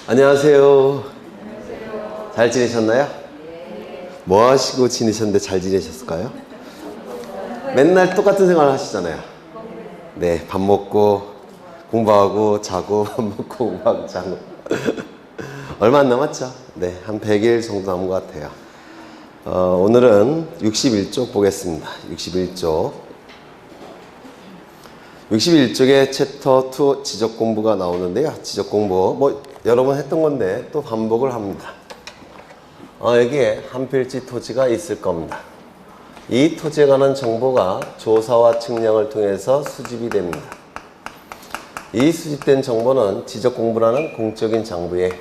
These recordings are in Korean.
안녕하세요. 잘 지내셨나요? 뭐 하시고 지내셨는데 잘 지내셨을까요? 맨날 똑같은 생활 하시잖아요. 네, 밥 먹고 공부하고 자고 밥 먹고 공부하고 자고 얼마 안 남았죠? 네, 한 100일 정도 남은 것 같아요. 오늘은 61쪽 보겠습니다. 61쪽 61쪽에 챕터 2 지적 공부가 나오는데요. 지적 공부 뭐 여러 번 했던 건데 또 반복을 합니다. 여기에 한 필지 토지가 있을 겁니다. 이 토지에 관한 정보가 조사와 측량을 통해서 수집이 됩니다. 이 수집된 정보는 지적 공부라는 공적인 장부에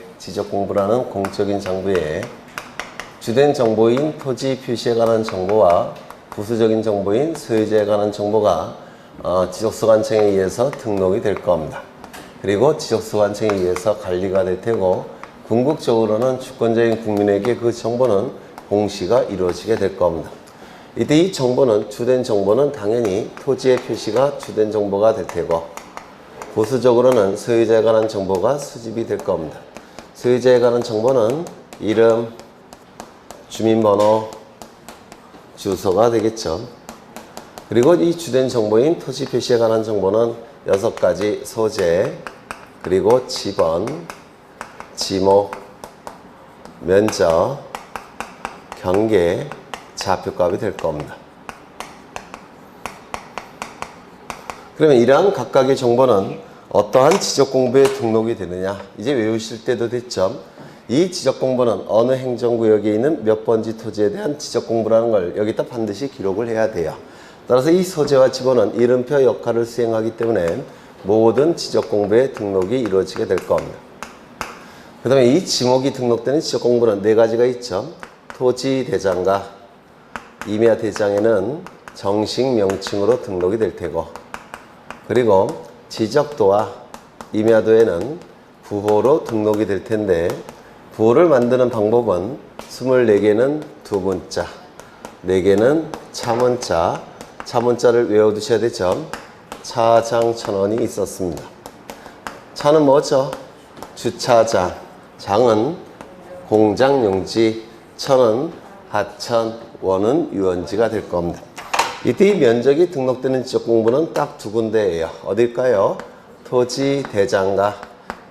주된 정보인 토지 표시에 관한 정보와 부수적인 정보인 소유자에 관한 정보가 지적소관청에 의해서 등록이 될 겁니다. 그리고 지적소관청에 의해서 관리가 될 테고, 궁극적으로는 주권자인 국민에게 그 정보는 공시가 이루어지게 될 겁니다. 이때 이 정보는, 주된 정보는 당연히 토지의 표시가 주된 정보가 될 테고, 부수적으로는 소유자에 관한 정보가 수집이 될 겁니다. 소유자에 관한 정보는 이름, 주민번호, 주소가 되겠죠. 그리고 이 주된 정보인 토지 표시에 관한 정보는 6가지 소재, 그리고 지번, 지목, 면적, 경계, 좌표값이 될 겁니다. 그러면 이러한 각각의 정보는 어떠한 지적 공부에 등록이 되느냐? 이제 외우실 때도 됐죠. 이 지적 공부는 어느 행정구역에 있는 몇 번지 토지에 대한 지적 공부라는 걸 여기다 반드시 기록을 해야 돼요. 따라서 이 소재와 지번은 이름표 역할을 수행하기 때문에 모든 지적 공부에 등록이 이루어지게 될 겁니다. 그 다음에 이 지목이 등록되는 지적 공부는 4가지가 있죠. 토지 대장과 임야 대장에는 정식 명칭으로 등록이 될 테고, 그리고 지적도와 임야도에는 부호로 등록이 될 텐데, 부호를 만드는 방법은 24개는 두문자, 4개는 차문자, 차문자를 외워두셔야 되죠. 차장천원이 있었습니다. 차는 뭐죠? 주차장, 장은 공장용지, 천은 하천, 원은 유원지가 될 겁니다. 이때 이 면적이 등록되는 지적 공부는 딱 2군데예요. 어딜까요? 토지 대장과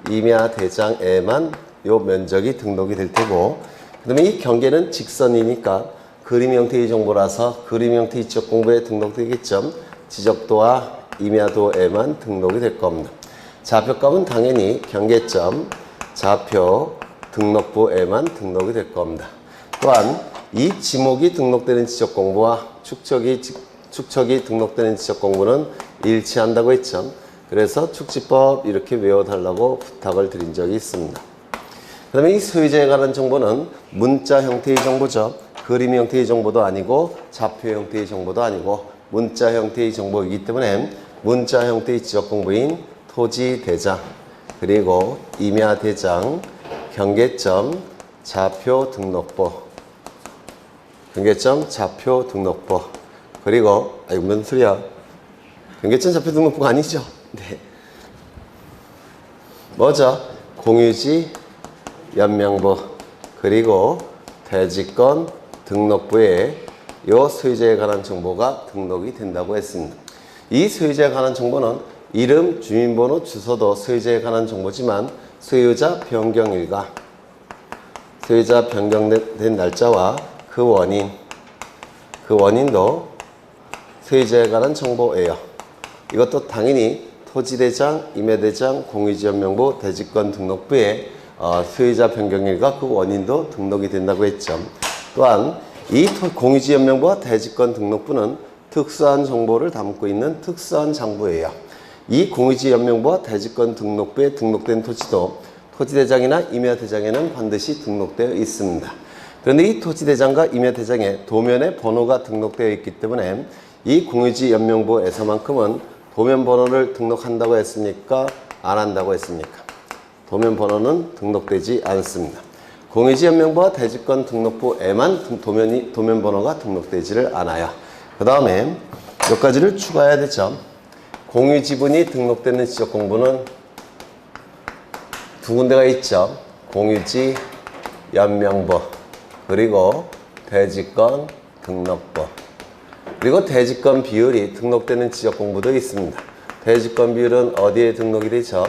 임야 대장에만 요 면적이 등록이 될 테고, 그 다음에 이 경계는 직선이니까 그림 형태의 정보라서 그림 형태의 지적 공부에 등록되겠죠. 지적도와 임야도에만 등록이 될 겁니다. 좌표값은 당연히 경계점, 좌표, 등록부에만 등록이 될 겁니다. 또한 이 지목이 등록되는 지적 공부와 축척이 등록되는 지적 공부는 일치한다고 했죠. 그래서 축지법 이렇게 외워달라고 부탁을 드린 적이 있습니다. 그 다음에 이 소유자에 관한 정보는 문자 형태의 정보죠. 그림 형태의 정보도 아니고 좌표 형태의 정보도 아니고 문자 형태의 정보이기 때문에 문자 형태의 지적 공부인 토지 대장, 그리고 임야 대장, 경계점, 좌표 등록부, 그리고 무슨 소리야? 경계점 좌표 등록부가 아니죠? 네. 뭐죠? 공유지, 연명부, 그리고 대지권 등록부에 이 소유자에 관한 정보가 등록이 된다고 했습니다. 이 소유자에 관한 정보는 이름, 주민번호, 주소도 소유자에 관한 정보지만 소유자 변경일과 소유자 변경된 날짜와 그 원인도 소유자에 관한 정보예요. 이것도 당연히 토지대장, 임야대장, 공유지연명부, 대지권 등록부에 소유자 변경일과 그 원인도 등록이 된다고 했죠. 또한 이 공유지연명부와 대지권 등록부는 특수한 정보를 담고 있는 특수한 장부예요. 이 공유지연명부와 대지권 등록부에 등록된 토지도 토지대장이나 임야대장에는 반드시 등록되어 있습니다. 그런데 이 토지대장과 임야대장에 도면의 번호가 등록되어 있기 때문에 이 공유지연명부에서만큼은 도면 번호를 등록한다고 했습니까? 안 한다고 했습니까? 도면 번호는 등록되지 않습니다. 공유지연명부와 대지권 등록부에만 도면 번호가 등록되지를 않아요. 그 다음에 몇 가지를 추가해야 되죠. 공유지분이 등록되는 지적 공부는 두 군데가 있죠. 공유지 연명부, 그리고 대지권 등록부, 그리고 대지권 비율이 등록되는 지적공부도 있습니다. 대지권 비율은 어디에 등록이 되죠?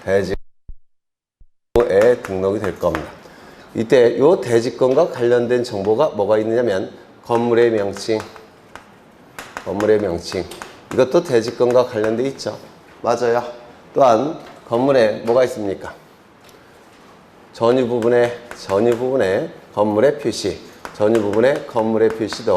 대지권에 등록이 될 겁니다. 이때 이 대지권과 관련된 정보가 뭐가 있느냐면 건물의 명칭, 이것도 대지권과 관련돼 있죠. 맞아요. 또한 건물에 뭐가 있습니까? 전유 부분에 건물의 표시, 전유 부분에 건물의 표시도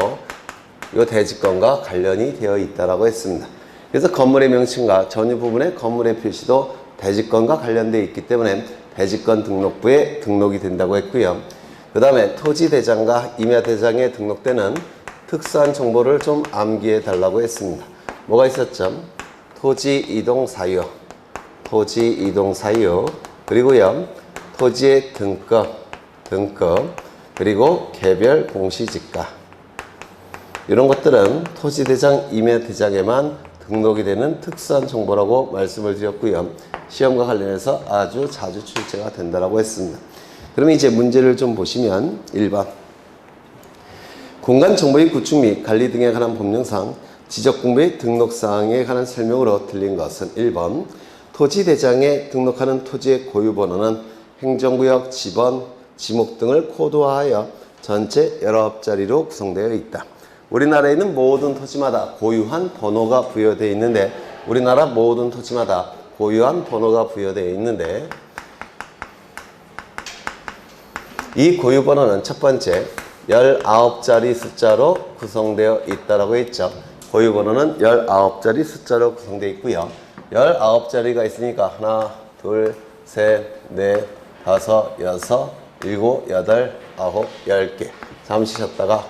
이 대지권과 관련이 되어 있다라고 했습니다. 그래서 건물의 명칭과 전유 부분의 건물의 표시도 대지권과 관련되어 있기 때문에 대지권 등록부에 등록이 된다고 했고요. 그 다음에 토지대장과 임야대장에 등록되는 특수한 정보를 좀 암기해 달라고 했습니다. 뭐가 있었죠? 토지 이동 사유, 그리고요 토지의 등급, 그리고 개별 공시지가, 이런 것들은 토지대장, 임야대장에만 등록이 되는 특수한 정보라고 말씀을 드렸고요. 시험과 관련해서 아주 자주 출제가 된다고 했습니다. 그러면 이제 문제를 좀 보시면 1번 공간정보의 구축 및 관리 등에 관한 법령상 지적공부의 등록사항에 관한 설명으로 틀린 것은 1번 토지대장에 등록하는 토지의 고유번호는 행정구역, 지번, 지목 등을 코드화하여 전체 19자리로 구성되어 있다. 우리나라에는 모든 토지마다 고유한 번호가 부여되어 있는데 우리나라 모든 토지마다 고유한 번호가 부여되어 있는데 이 고유 번호는 첫 번째 19자리 숫자로 구성되어 있다라고 했죠. 고유 번호는 19자리 숫자로 구성되어 있고요. 19자리가 있으니까 하나, 둘, 셋, 넷, 다섯, 여섯, 일곱, 여덟, 아홉, 10개. 잠시 쉬었다가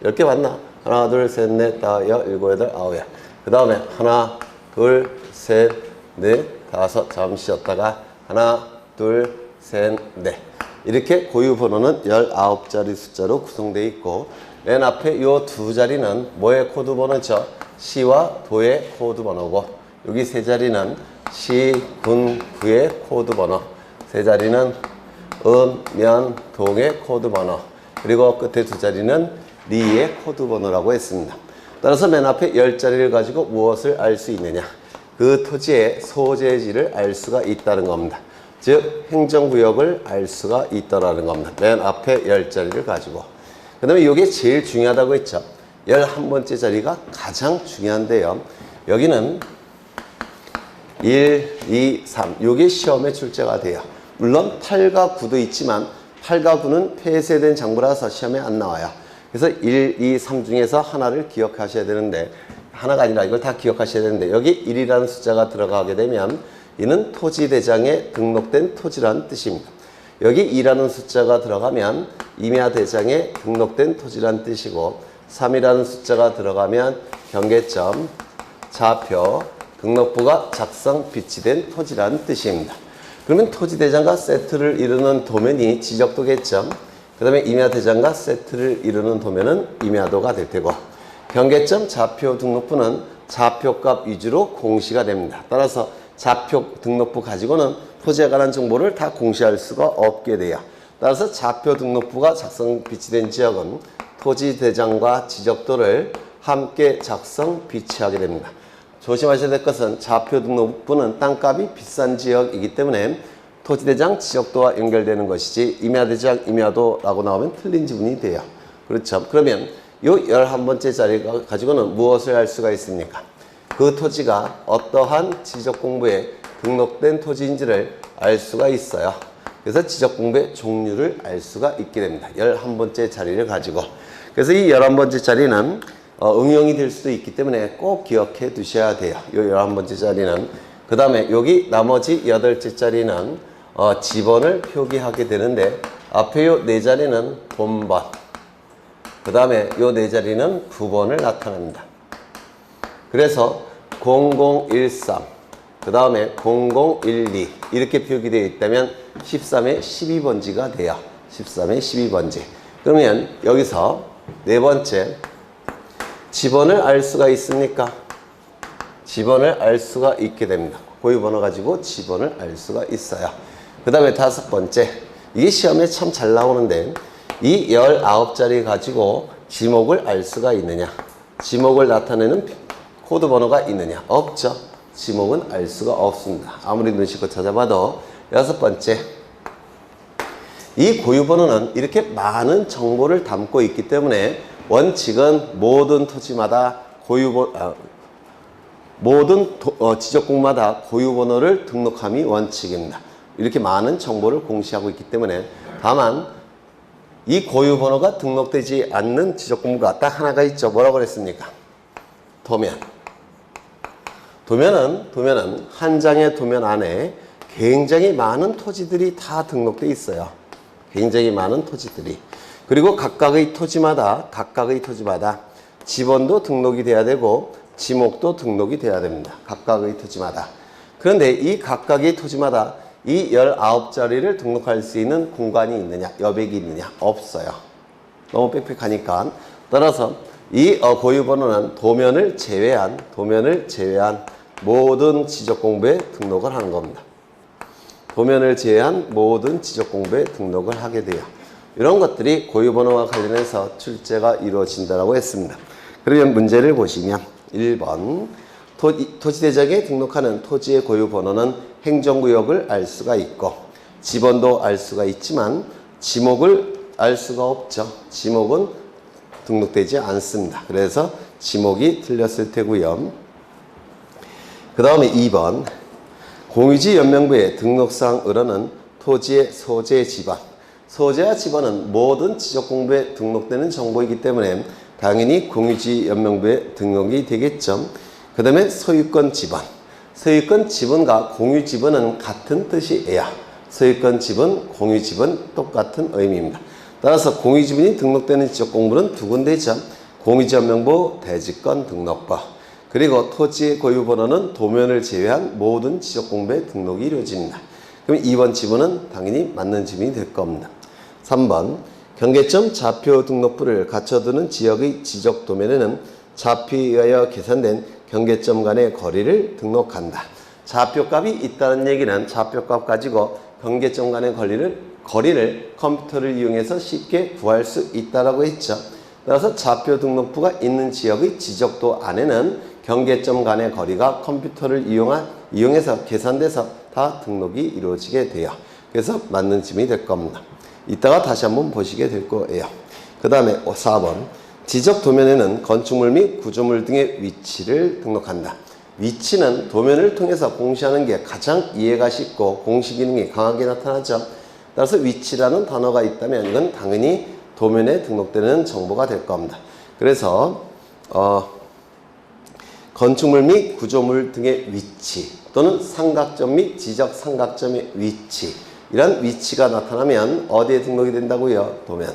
10개 맞나? 하나, 둘, 셋, 넷, 다섯, 일곱, 여덟, 아홉, 열. 그 다음에 하나, 둘, 셋, 넷, 다섯, 잠시 쉬었다가 하나, 둘, 셋, 넷. 이렇게 고유 번호는 19자리 숫자로 구성되어 있고 맨 앞에 이 두 자리는 뭐의 코드 번호죠? 시와 도의 코드 번호고 여기 세 자리는 시, 군, 구의 코드 번호, 세 자리는 은, 면, 동의 코드 번호, 그리고 끝에 두 자리는 리의 코드 번호라고 했습니다. 따라서 맨 앞에 10자리를 가지고 무엇을 알 수 있느냐? 그 토지의 소재지를 알 수가 있다는 겁니다. 즉 행정구역을 알 수가 있다는 겁니다. 맨 앞에 10자리를 가지고. 그 다음에 이게 제일 중요하다고 했죠. 11번째 자리가 가장 중요한데요. 여기는 1, 2, 3 이게 시험에 출제가 돼요. 물론 8과 9도 있지만 8과 9는 폐쇄된 장부라서 시험에 안 나와요. 그래서 1, 2, 3 중에서 하나를 기억하셔야 되는데 하나가 아니라 이걸 다 기억하셔야 되는데 여기 1이라는 숫자가 들어가게 되면 이는 토지대장에 등록된 토지라는 뜻입니다. 여기 2라는 숫자가 들어가면 임야대장에 등록된 토지라는 뜻이고 3이라는 숫자가 들어가면 경계점, 좌표, 등록부가 작성, 비치된 토지라는 뜻입니다. 그러면 토지대장과 세트를 이루는 도면이 지적도겠죠. 그 다음에 임야대장과 세트를 이루는 도면은 임야도가 될 테고 경계점, 좌표, 등록부는 좌표값 위주로 공시가 됩니다. 따라서 좌표 등록부 가지고는 토지에 관한 정보를 다 공시할 수가 없게 돼요. 따라서 좌표 등록부가 작성 비치된 지역은 토지대장과 지적도를 함께 작성 비치하게 됩니다. 조심하셔야 될 것은 좌표 등록부는 땅값이 비싼 지역이기 때문에 토지대장 지적도와 연결되는 것이지 임야대장 임야도라고 나오면 틀린 지문이 돼요. 그렇죠. 그러면 이 11번째 자리 가지고는 무엇을 알 수가 있습니까? 그 토지가 어떠한 지적공부에 등록된 토지인지를 알 수가 있어요. 그래서 지적공부의 종류를 알 수가 있게 됩니다. 11번째 자리를 가지고. 그래서 이 11번째 자리는 응용이 될 수도 있기 때문에 꼭 기억해 두셔야 돼요. 이 11번째 자리는. 그 다음에 여기 나머지 8째 자리는 지번을 표기하게 되는데 앞에 요 4자리는 본번, 그 다음에 요 4자리는 부번을 나타냅니다. 그래서 0013, 그 다음에 0012 이렇게 표기되어 있다면 13의 12번지가 돼요. 13의 12번지. 그러면 여기서 네 번째 지번을 알 수가 있습니까? 지번을 알 수가 있게 됩니다. 고유번호 가지고 지번을 알 수가 있어요. 그 다음에 다섯 번째 이게 시험에 참 잘 나오는데 이 19자리 가지고 지목을 알 수가 있느냐? 지목을 나타내는 코드 번호가 있느냐? 없죠. 지목은 알 수가 없습니다. 아무리 눈치껏 찾아봐도. 여섯 번째, 이 고유 번호는 이렇게 많은 정보를 담고 있기 때문에 원칙은 모든 토지마다 모든 지적공마다 고유 번호를 등록함이 원칙입니다. 이렇게 많은 정보를 공시하고 있기 때문에. 다만 이 고유 번호가 등록되지 않는 지적공부가 딱 하나가 있죠. 뭐라고 그랬습니까? 도면. 도면은 한 장의 도면 안에 굉장히 많은 토지들이 다 등록돼 있어요. 굉장히 많은 토지들이. 그리고 각각의 토지마다 지번도 등록이 돼야 되고 지목도 등록이 돼야 됩니다. 각각의 토지마다. 그런데 이 각각의 토지마다 이 19자리를 등록할 수 있는 공간이 있느냐, 여백이 있느냐? 없어요. 너무 빽빽하니까. 따라서 이 고유 번호는 도면을 제외한 모든 지적공부에 등록을 하는 겁니다. 도면을 제외한 모든 지적공부에 등록을 하게 돼요. 이런 것들이 고유 번호와 관련해서 출제가 이루어진다고 했습니다. 그러면 문제를 보시면 1번 토지대장에 등록하는 토지의 고유 번호는 행정구역을 알 수가 있고 지번도 알 수가 있지만 지목을 알 수가 없죠. 지목은 등록되지 않습니다. 그래서 지목이 틀렸을 테고요. 그 다음에 2번 공유지 연명부의 등록사항으로는 토지의 소재 지번. 소재와 지번은 모든 지적공부에 등록되는 정보이기 때문에 당연히 공유지 연명부에 등록이 되겠죠. 그 다음에 소유권 지번. 소유권 지번과 공유 지번은 같은 뜻이에요. 소유권 지번, 공유 지번 똑같은 의미입니다. 따라서 공유 지번이 등록되는 지적공부는 두 군데죠. 공유지 연명부, 대지권 등록부. 그리고 토지의 고유 번호는 도면을 제외한 모든 지적공부에 등록이 이루어집니다. 그럼 2번 지번은 당연히 맞는 지번이 될 겁니다. 3번 경계점 좌표 등록부를 갖춰두는 지역의 지적 도면에는 좌표에 의하여 계산된 경계점 간의 거리를 등록한다. 좌표값이 있다는 얘기는 좌표값 가지고 경계점 간의 거리를 컴퓨터를 이용해서 쉽게 구할 수 있다라고 했죠. 따라서 좌표 등록부가 있는 지역의 지적도 안에는 경계점 간의 거리가 컴퓨터를 이용해서 계산돼서 다 등록이 이루어지게 돼요. 그래서 맞는 지문이 될 겁니다. 이따가 다시 한번 보시게 될 거예요. 그 다음에 4번 지적 도면에는 건축물 및 구조물 등의 위치를 등록한다. 위치는 도면을 통해서 공시하는 게 가장 이해가 쉽고 공시 기능이 강하게 나타나죠. 따라서 위치라는 단어가 있다면 이건 당연히 도면에 등록되는 정보가 될 겁니다. 그래서 건축물 및 구조물 등의 위치 또는 삼각점 및 지적 삼각점의 위치, 이런 위치가 나타나면 어디에 등록이 된다고요? 도면.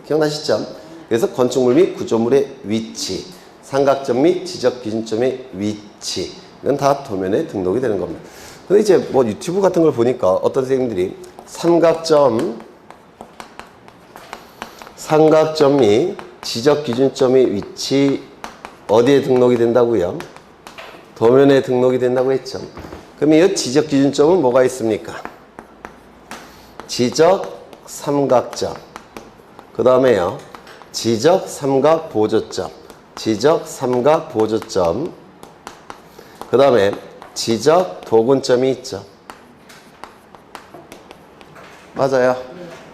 기억나시죠? 그래서 건축물 및 구조물의 위치, 삼각점 및 지적 기준점의 위치, 이건 다 도면에 등록이 되는 겁니다. 근데 이제 뭐 유튜브 같은 걸 보니까 어떤 선생님들이 삼각점 및 지적 기준점의 위치 어디에 등록이 된다고요? 도면에 등록이 된다고 했죠. 그럼 이 지적 기준점은 뭐가 있습니까? 지적 삼각점. 그 다음에요. 지적 삼각 보조점. 지적 삼각 보조점. 그 다음에 지적 도근점이 있죠. 맞아요.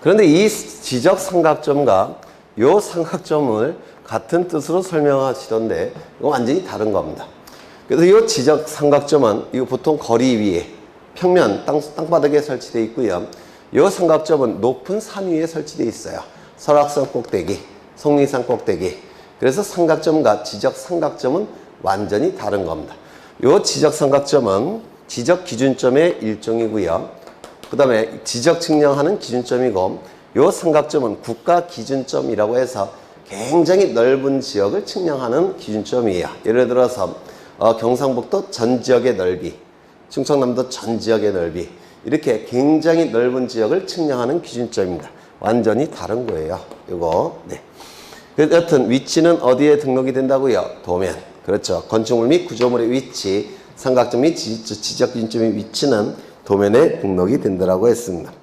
그런데 이 지적 삼각점과 요 삼각점을 같은 뜻으로 설명하시던데 이거 완전히 다른 겁니다. 그래서 이 지적 삼각점은 이거 보통 거리 위에 평면 땅바닥에 설치되어 있고요. 이 삼각점은 높은 산 위에 설치되어 있어요. 설악산 꼭대기, 속리산 꼭대기. 그래서 삼각점과 지적 삼각점은 완전히 다른 겁니다. 이 지적 삼각점은 지적 기준점의 일종이고요. 그 다음에 지적 측량하는 기준점이고 이 삼각점은 국가 기준점이라고 해서 굉장히 넓은 지역을 측량하는 기준점이에요. 예를 들어서 경상북도 전 지역의 넓이, 충청남도 전 지역의 넓이, 이렇게 굉장히 넓은 지역을 측량하는 기준점입니다. 완전히 다른 거예요. 이거. 네. 여튼 위치는 어디에 등록이 된다고요? 도면. 그렇죠. 건축물 및 구조물의 위치, 삼각점 및 지적 기준점의 위치는 도면에 등록이 된다고 했습니다.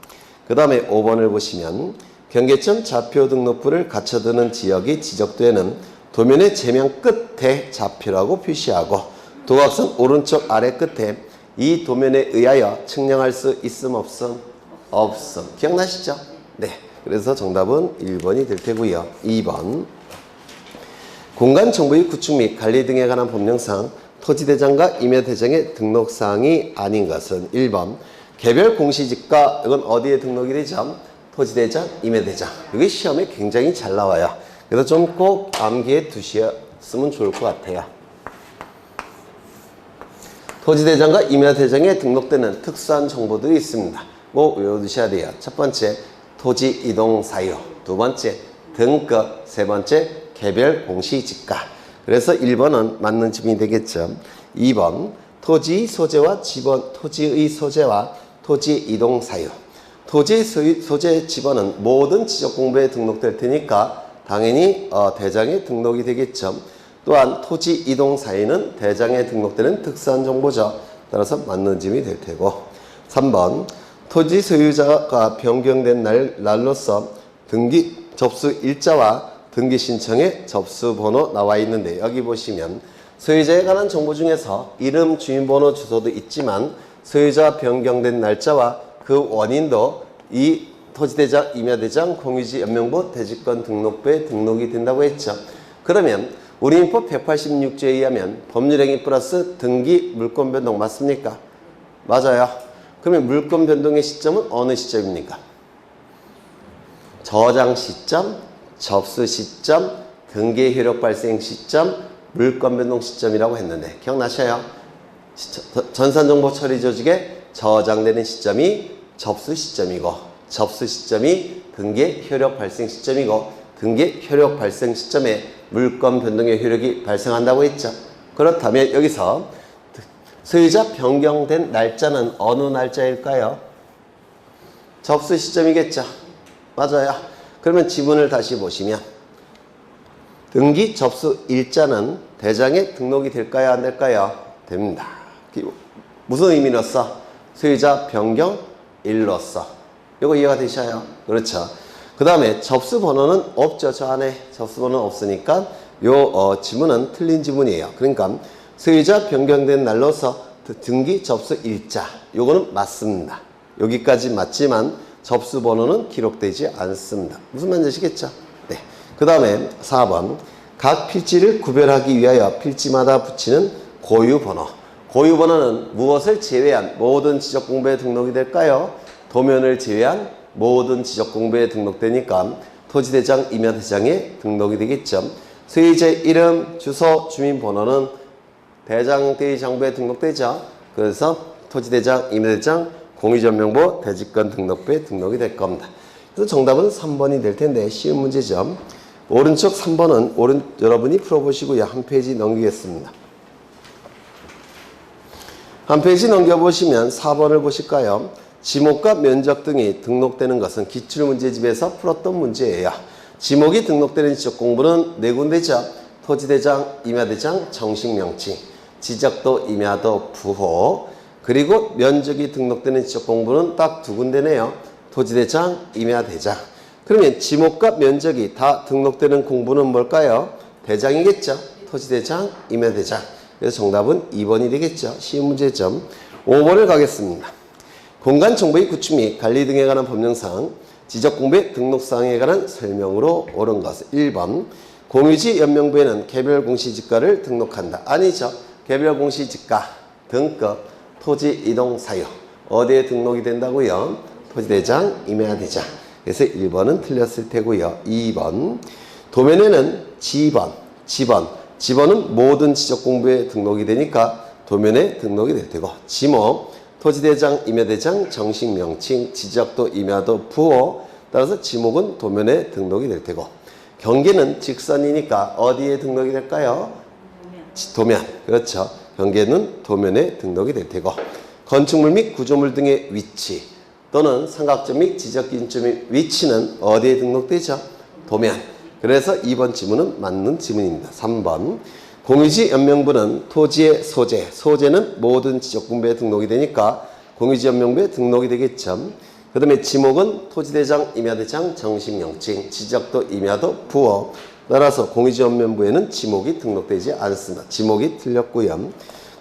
그 다음에 5번을 보시면 경계점 좌표 등록부를 갖춰두는 지역이 지적되는 도면의 제면 끝에 좌표라고 표시하고 도각선 오른쪽 아래 끝에 이 도면에 의하여 측량할 수 있음 없음? 없음. 기억나시죠? 네. 그래서 정답은 1번이 될 테고요. 2번 공간 정보의 구축 및 관리 등에 관한 법령상 토지대장과 임야대장의 등록사항이 아닌 것은 1번 개별 공시지가 이건 어디에 등록이 되죠? 토지대장, 임야대장. 이게 시험에 굉장히 잘 나와요. 그래서 좀 꼭 암기해 두셨으면 좋을 것 같아요. 토지대장과 임야대장에 등록되는 특수한 정보들이 있습니다. 꼭 외워두셔야 돼요. 첫 번째, 토지 이동 사유. 두 번째, 등급. 세 번째, 개별 공시지가. 그래서 1번은 맞는 질문이 되겠죠. 2번, 토지의 소재와 지번, 토지의 소재와 토지 이동 사유. 토지의 소재 지번은 모든 지적공부에 등록될 테니까 당연히 대장에 등록이 되겠죠. 또한 토지 이동 사유는 대장에 등록되는 특수한 정보죠. 따라서 맞는 질문이 될 테고. 3번, 토지 소유자가 변경된 날로서 등기 접수 일자와 등기 신청의 접수 번호 나와 있는데 여기 보시면 소유자에 관한 정보 중에서 이름, 주민번호, 주소도 있지만 소유자 변경된 날짜와 그 원인도 이 토지대장, 임야대장, 공유지 연명부, 대지권 등록부에 등록이 된다고 했죠. 그러면 우리 민법 186조에 의하면 법률행위 플러스 등기 물권 변동 맞습니까? 맞아요. 그러면 물권 변동의 시점은 어느 시점입니까? 저장 시점, 접수 시점, 등기 효력 발생 시점, 물권 변동 시점이라고 했는데 기억나셔요? 전산정보 처리 조직에 저장되는 시점이 접수 시점이고 접수 시점이 등기 효력 발생 시점이고 등기 효력 발생 시점에 물권 변동의 효력이 발생한다고 했죠. 그렇다면 여기서 소유자 변경된 날짜는 어느 날짜일까요? 접수 시점이겠죠. 맞아요. 그러면 지문을 다시 보시면 등기 접수 일자는 대장에 등록이 될까요? 안 될까요? 됩니다. 무슨 의미로서? 소유자 변경 일로서. 이거 이해가 되셔요? 그렇죠. 그 다음에 접수 번호는 없죠. 저 안에 접수 번호는 없으니까 요 지문은 틀린 지문이에요. 그러니까 소유자 변경된 날로서 등기 접수 일자 요거는 맞습니다. 여기까지 맞지만 접수 번호는 기록되지 않습니다. 무슨 말인지 아시겠죠? 네. 그 다음에 4번 각 필지를 구별하기 위하여 필지마다 붙이는 고유번호. 고유번호는 무엇을 제외한 모든 지적공부에 등록이 될까요? 도면을 제외한 모든 지적공부에 등록되니까 토지대장, 임야대장에 등록이 되겠죠. 소유자의 이름, 주소, 주민번호는 대장대장부에 등록되죠. 그래서 토지대장, 임야대장, 공유전명부, 대지권 등록부에 등록이 될 겁니다. 그래서 정답은 3번이 될 텐데 쉬운 문제죠. 오른쪽 3번은 여러분이 풀어보시고요. 한 페이지 넘기겠습니다. 한 페이지 넘겨보시면 4번을 보실까요? 지목과 면적 등이 등록되는 것은 기출문제집에서 풀었던 문제예요. 지목이 등록되는 지적공부는 네 군데죠. 토지대장, 임야대장, 정식명칭, 지적도, 임야도, 부호. 그리고 면적이 등록되는 지적공부는 딱 두 군데네요. 토지대장, 임야대장. 그러면 지목과 면적이 다 등록되는 공부는 뭘까요? 대장이겠죠. 토지대장, 임야대장. 그래서 정답은 2번이 되겠죠. 쉬운 문제점. 5번을 가겠습니다. 공간정보의 구축 및 관리 등에 관한 법령상 지적공부의 등록사항에 관한 설명으로 옳은 것은 1번 공유지 연명부에는 개별 공시지가를 등록한다. 아니죠. 개별 공시지가, 등급, 토지 이동 사유 어디에 등록이 된다고요? 토지대장, 임야대장. 그래서 1번은 틀렸을 테고요. 2번 도면에는 지번은 모든 지적공부에 등록이 되니까 도면에 등록이 될 테고 지목, 토지대장, 임야대장, 정식명칭, 지적도, 임야도, 부호. 따라서 지목은 도면에 등록이 될 테고 경계는 직선이니까 어디에 등록이 될까요? 도면. 그렇죠. 경계는 도면에 등록이 될 테고 건축물 및 구조물 등의 위치 또는 삼각점 및 지적기준점의 위치는 어디에 등록되죠? 도면. 그래서 2번 지문은 맞는 지문입니다. 3번 공유지 연명부는 토지의 소재는 모든 지적공부에 등록이 되니까 공유지 연명부에 등록이 되겠죠. 그 다음에 지목은 토지대장, 임야대장, 정식명칭, 지적도, 임야도, 부호. 따라서 공유지원면부에는 지목이 등록되지 않습니다. 지목이 틀렸고요.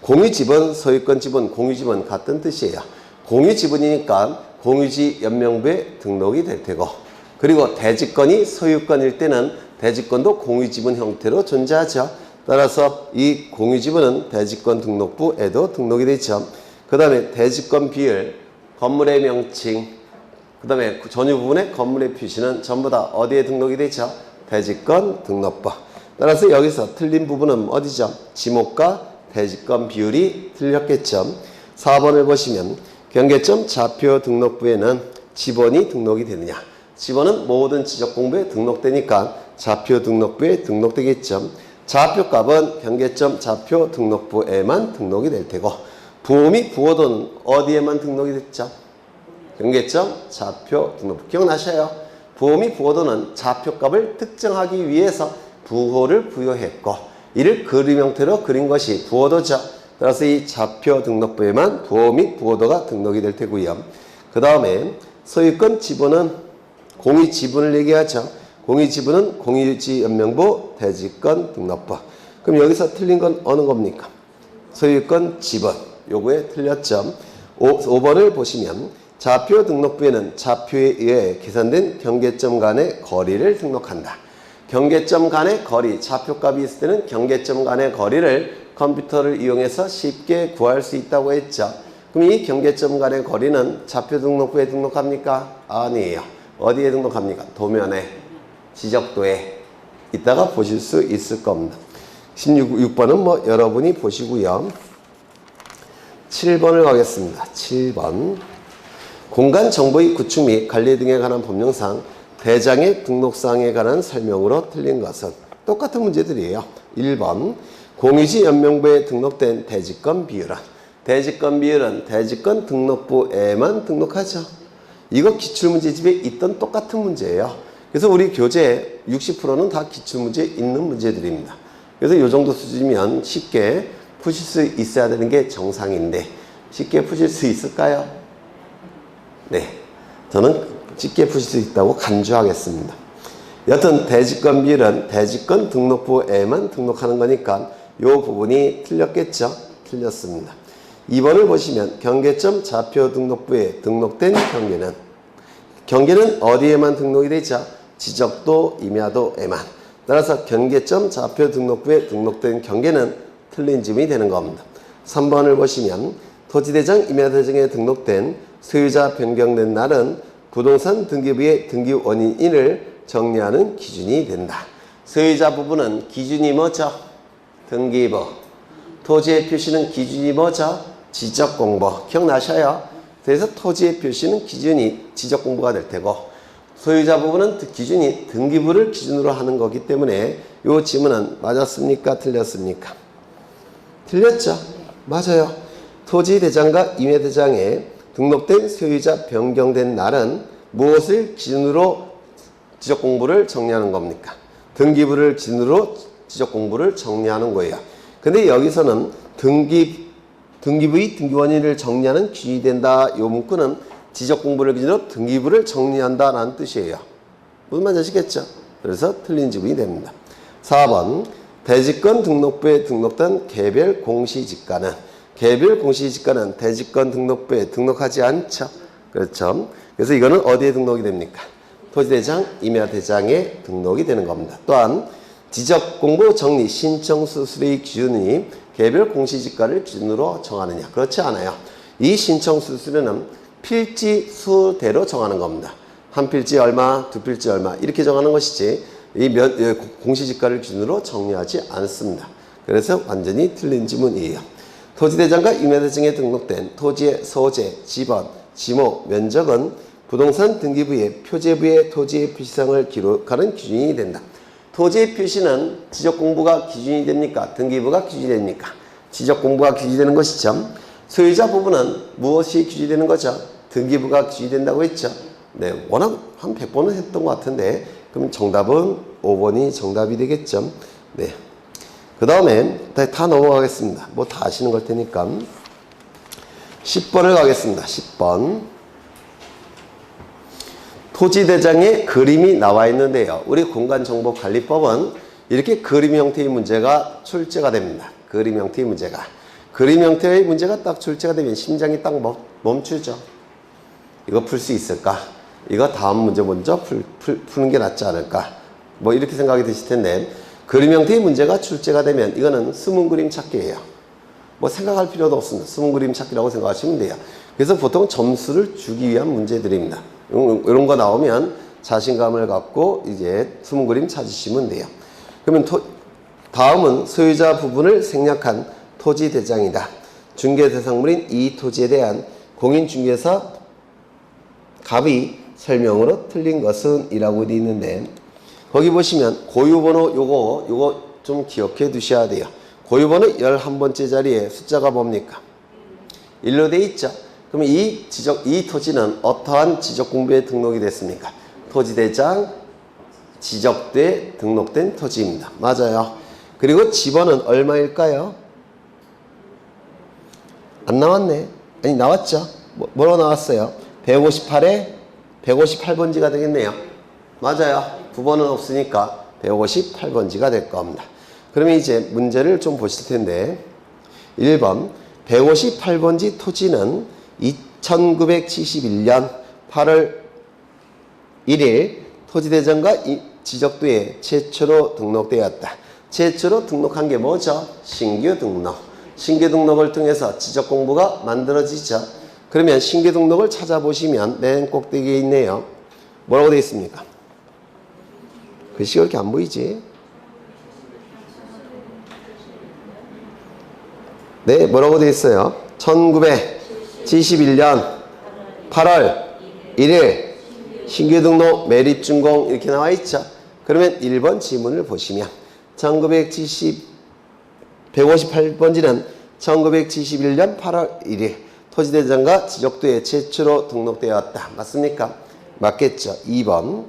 공유지분, 소유권 지분, 공유지분 같은 뜻이에요. 공유지분이니까 공유지 연명부에 등록이 될 테고, 그리고 대지권이 소유권일 때는 대지권도 공유지분 형태로 존재하죠. 따라서 이 공유지분은 대지권 등록부에도 등록이 되죠. 그 다음에 대지권 비율, 건물의 명칭, 그 다음에 전유 부분의 건물의 표시는 전부 다 어디에 등록이 되죠? 대지권 등록부. 따라서 여기서 틀린 부분은 어디죠? 지목과 대지권 비율이 틀렸겠죠. 4번을 보시면 경계점 좌표 등록부에는 지번이 등록이 되느냐. 지번은 모든 지적공부에 등록되니까 좌표 등록부에 등록되겠죠. 좌표값은 경계점 좌표 등록부에만 등록이 될 테고, 부호 및 부호도는 어디에만 등록이 됐죠? 경계점 좌표 등록부. 기억나셔요? 부호 및 부호도는 좌표값을 특정하기 위해서 부호를 부여했고, 이를 그림 형태로 그린 것이 부호도죠. 따라서 이 좌표 등록부에만 부호 및 부호도가 등록이 될 테고요. 그 다음에 소유권 지분은 공유지분을 얘기하죠. 공유지분은 공유지연명부 대지권 등록부. 그럼 여기서 틀린 건 어느 겁니까? 소유권 지분. 요거에 틀렸죠. 5번을 보시면 좌표 등록부에는 좌표에 의해 계산된 경계점 간의 거리를 등록한다. 경계점 간의 거리, 좌표값이 있을 때는 경계점 간의 거리를 컴퓨터를 이용해서 쉽게 구할 수 있다고 했죠. 그럼 이 경계점 간의 거리는 좌표 등록부에 등록합니까? 아니에요. 어디에 등록합니까? 도면에, 지적도에 이따가 보실 수 있을 겁니다. 6번은 뭐 여러분이 보시고요. 7번을 가겠습니다. 7번. 공간 정보의 구축 및 관리 등에 관한 법령상 대장의 등록사항에 관한 설명으로 틀린 것은 똑같은 문제들이에요. 1번. 공유지 연명부에 등록된 대지권 비율은 대지권 등록부에만 등록하죠. 이거 기출문제집에 있던 똑같은 문제예요. 그래서 우리 교재 60%는 다 기출문제에 있는 문제들입니다. 그래서 이 정도 수준이면 쉽게 푸실 수 있어야 되는 게 정상인데 쉽게 푸실 수 있을까요? 네, 저는 쉽게 푸실 수 있다고 간주하겠습니다. 여튼 대지권 비율은 대지권 등록부에만 등록하는 거니까 이 부분이 틀렸겠죠? 틀렸습니다. 2번을 보시면 경계점 좌표 등록부에 등록된 경계는 어디에만 등록이 되죠? 지적도, 임야도에만. 따라서 경계점 좌표 등록부에 등록된 경계는 틀린 지문이 되는 겁니다. 3번을 보시면 토지대장, 임야대장에 등록된 소유자 변경된 날은 부동산 등기부의 등기 원인을 정리하는 기준이 된다. 소유자 부분은 기준이 뭐죠? 등기부. 토지의 표시는 기준이 뭐죠? 지적공부. 기억나셔요? 그래서 토지의 표시는 기준이 지적공부가 될 테고, 소유자 부분은 기준이 등기부를 기준으로 하는 거기 때문에 이 지문은 맞았습니까? 틀렸습니까? 틀렸죠? 맞아요. 토지대장과 임야대장에 등록된 소유자 변경된 날은 무엇을 기준으로 지적공부를 정리하는 겁니까? 등기부를 기준으로 지적공부를 정리하는 거예요. 근데 여기서는 등기부의 등기원인을 정리하는 기준이 된다. 이 문구는 지적공부를 기준으로 등기부를 정리한다 라는 뜻이에요. 무슨 말인지 아시겠죠? 그래서 틀린 지문이 됩니다. 4번. 대지권 등록부에 등록된 개별 공시지가는 대지권 등록부에 등록하지 않죠. 그렇죠. 그래서 이거는 어디에 등록이 됩니까? 토지대장, 임야대장에 등록이 되는 겁니다. 또한 지적공부 정리 신청 수수료의 기준이 개별 공시지가를 기준으로 정하느냐? 그렇지 않아요. 이 신청 수수료는 필지 수대로 정하는 겁니다. 한 필지 얼마, 두 필지 얼마 이렇게 정하는 것이지 이 공시지가를 기준으로 정리하지 않습니다. 그래서 완전히 틀린 지문이에요. 토지대장과 임야대장에 등록된 토지의 소재, 지번, 지목, 면적은 부동산 등기부의 표제부의 토지의 표시상을 기록하는 기준이 된다. 토지의 표시는 지적공부가 기준이 됩니까? 등기부가 기준이 됩니까? 지적공부가 기준이 되는 것이죠. 소유자 부분은 무엇이 기준이 되는 거죠? 등기부가 기준이 된다고 했죠. 네, 워낙 한 100번은 했던 것 같은데 그럼 정답은 5번이 정답이 되겠죠. 네. 그 다음에 다 넘어가겠습니다. 뭐 다 아시는 걸 테니까. 10번을 가겠습니다. 10번. 토지대장에 그림이 나와 있는데요. 우리 공간정보관리법은 이렇게 그림 형태의 문제가 출제가 됩니다. 그림 형태의 문제가. 그림 형태의 문제가 딱 출제가 되면 심장이 딱 멈추죠. 이거 풀 수 있을까? 이거 다음 문제 먼저 푸는 게 낫지 않을까? 뭐 이렇게 생각이 드실 텐데, 그림 형태의 문제가 출제가 되면 이거는 숨은 그림 찾기예요. 뭐 생각할 필요도 없습니다. 숨은 그림 찾기라고 생각하시면 돼요. 그래서 보통 점수를 주기 위한 문제들입니다. 이런 거 나오면 자신감을 갖고 이제 숨은 그림 찾으시면 돼요. 그러면 다음은 소유자 부분을 생략한 토지 대장이다. 중개 대상물인 이 토지에 대한 공인중개사 갑의 설명으로 틀린 것은 이라고 되어 있는데, 거기 보시면 고유번호 요거 좀 기억해 두셔야 돼요. 고유번호 11번째 자리에 숫자가 뭡니까? 1로 되어 있죠. 그러면 이 토지는 어떠한 지적공부에 등록이 됐습니까? 토지대장 지적돼 등록된 토지입니다. 맞아요. 그리고 지번은 얼마일까요? 안 나왔네. 아니 나왔죠. 뭐로 나왔어요? 158에 158번지가 되겠네요. 맞아요. 9번은 없으니까 158번지가 될 겁니다. 그러면 이제 문제를 좀 보실 텐데, 1번 158번지 토지는 1971년 8월 1일 토지대장과 지적도에 최초로 등록되었다. 최초로 등록한 게 뭐죠? 신규 등록. 신규 등록을 통해서 지적공부가 만들어지죠. 그러면 신규 등록을 찾아보시면 맨 꼭대기에 있네요. 뭐라고 되어 있습니까? 글씨가 이렇게 안 보이지? 네, 뭐라고 되어 있어요? 1971년 8월 1일 신규 등록 매립 준공 이렇게 나와 있죠. 그러면 1번 지문을 보시면 158번지는 1971년 8월 1일 토지대장과 지적도에 최초로 등록되었다. 맞습니까? 맞겠죠. 2번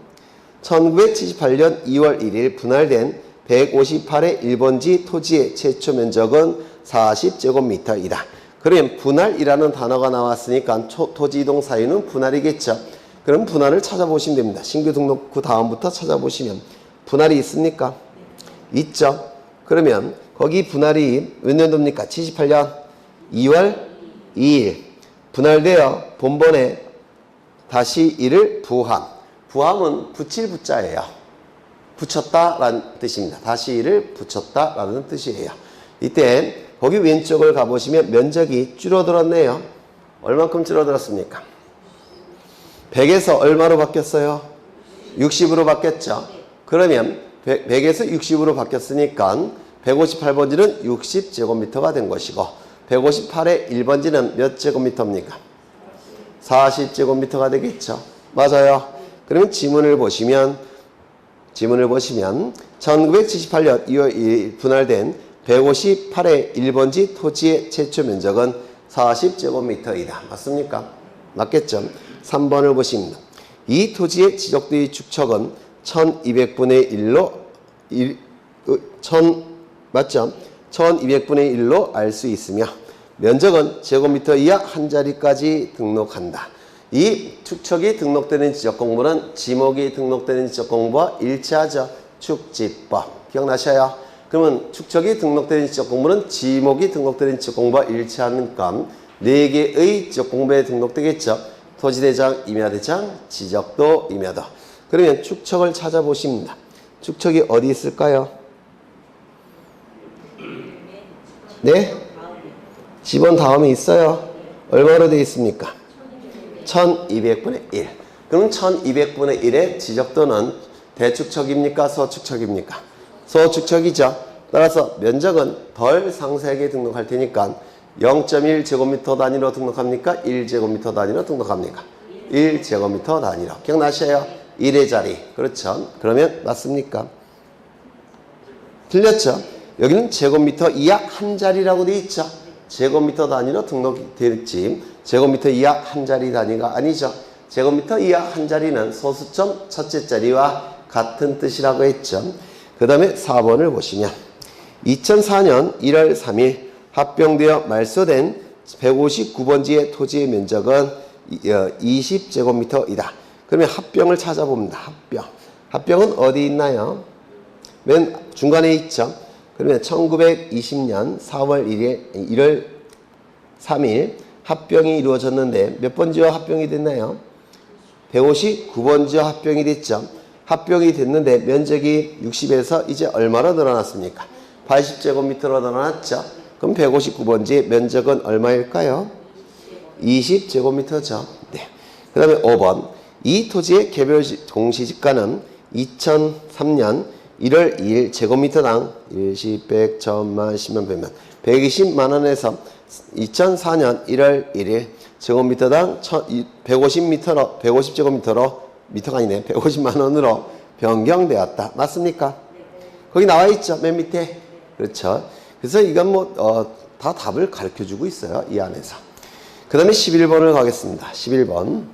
1978년 2월 1일 분할된 158의 1번지 토지의 최초 면적은 40제곱미터이다. 그러면 분할이라는 단어가 나왔으니까 토지 이동 사유는 분할이겠죠. 그럼 분할을 찾아보시면 됩니다. 신규 등록 그 다음부터 찾아보시면 분할이 있습니까? 있죠. 그러면 거기 분할이 몇 년도입니까? 78년 2월 2일 분할되어 본번에 다시 이를 부함. 부함은 붙일 붙자예요. 붙였다라는 뜻입니다. 다시 이를 붙였다라는 뜻이에요. 이때 거기 왼쪽을 가보시면 면적이 줄어들었네요. 얼만큼 줄어들었습니까? 100에서 얼마로 바뀌었어요? 60으로 바뀌었죠. 그러면 100에서 60으로 바뀌었으니까 158번지는 60제곱미터가 된 것이고 158의 1번지는 몇 제곱미터입니까? 40제곱미터가 되겠죠. 맞아요. 그러면 지문을 보시면 1978년 2월 2일 분할된 158의 1번지 토지의 최초 면적은 40제곱미터이다. 맞습니까? 맞겠죠? 3번을 보십니다. 이 토지의 지적도의 축척은 1200분의 1로 맞죠? 1200분의 1로 알 수 있으며 면적은 제곱미터 이하 한 자리까지 등록한다. 이 축척이 등록되는 지적공부는 지목이 등록되는 지적공부와 일치하죠. 축지법. 기억나셔요? 그러면 축척이 등록되는 지적공부는 지목이 등록되는 지적공부와 일치하니까 4개의 지적공부에 등록되겠죠. 토지대장, 임야대장, 지적도, 임야도. 그러면 축척을 찾아보십니다. 축척이 어디 있을까요? 네? 지번 다음에 있어요. 얼마로 되어 있습니까? 1200분의 1. 그럼 1200분의 1의 지적도는 대축척입니까? 소축척입니까? 소축척이죠. 따라서 면적은 덜 상세하게 등록할 테니까 0.1제곱미터 단위로 등록합니까? 1제곱미터 단위로 등록합니까? 1제곱미터 단위로. 기억나셔요? 1의 자리. 그렇죠. 그러면 맞습니까? 틀렸죠? 여기는 제곱미터 이하 한 자리라고 되어 있죠. 제곱미터 단위로 등록이 될지 제곱미터 이하 한 자리 단위가 아니죠. 제곱미터 이하 한 자리는 소수점 첫째 자리와 같은 뜻이라고 했죠. 그 다음에 4번을 보시면 2004년 1월 3일 합병되어 말소된 159번지의 토지의 면적은 20제곱미터이다. 그러면 합병을 찾아봅니다. 합병. 합병은 어디 있나요? 맨 중간에 있죠. 그러면 1920년 4월 1월 3일 합병이 이루어졌는데 몇 번지와 합병이 됐나요? 159번지와 합병이 됐죠. 합병이 됐는데 면적이 60에서 이제 얼마로 늘어났습니까? 80제곱미터로 늘어났죠. 그럼 159번지의 면적은 얼마일까요? 20제곱미터죠. 네. 그 다음에 5번. 이 토지의 개별 공시지가는 2003년 1월 2일 제곱미터당 1시 100, 1000만, 10만, 100만 120만원에서 2004년 1월 1일 제곱미터당 150m로 150제곱미터로 미터가 아니네 150만원으로 변경되었다. 맞습니까? 거기 나와 있죠. 맨 밑에. 그렇죠. 그래서 이건 뭐 다 답을 가르쳐주고 있어요. 이 안에서. 그 다음에 11번을 가겠습니다. 11번.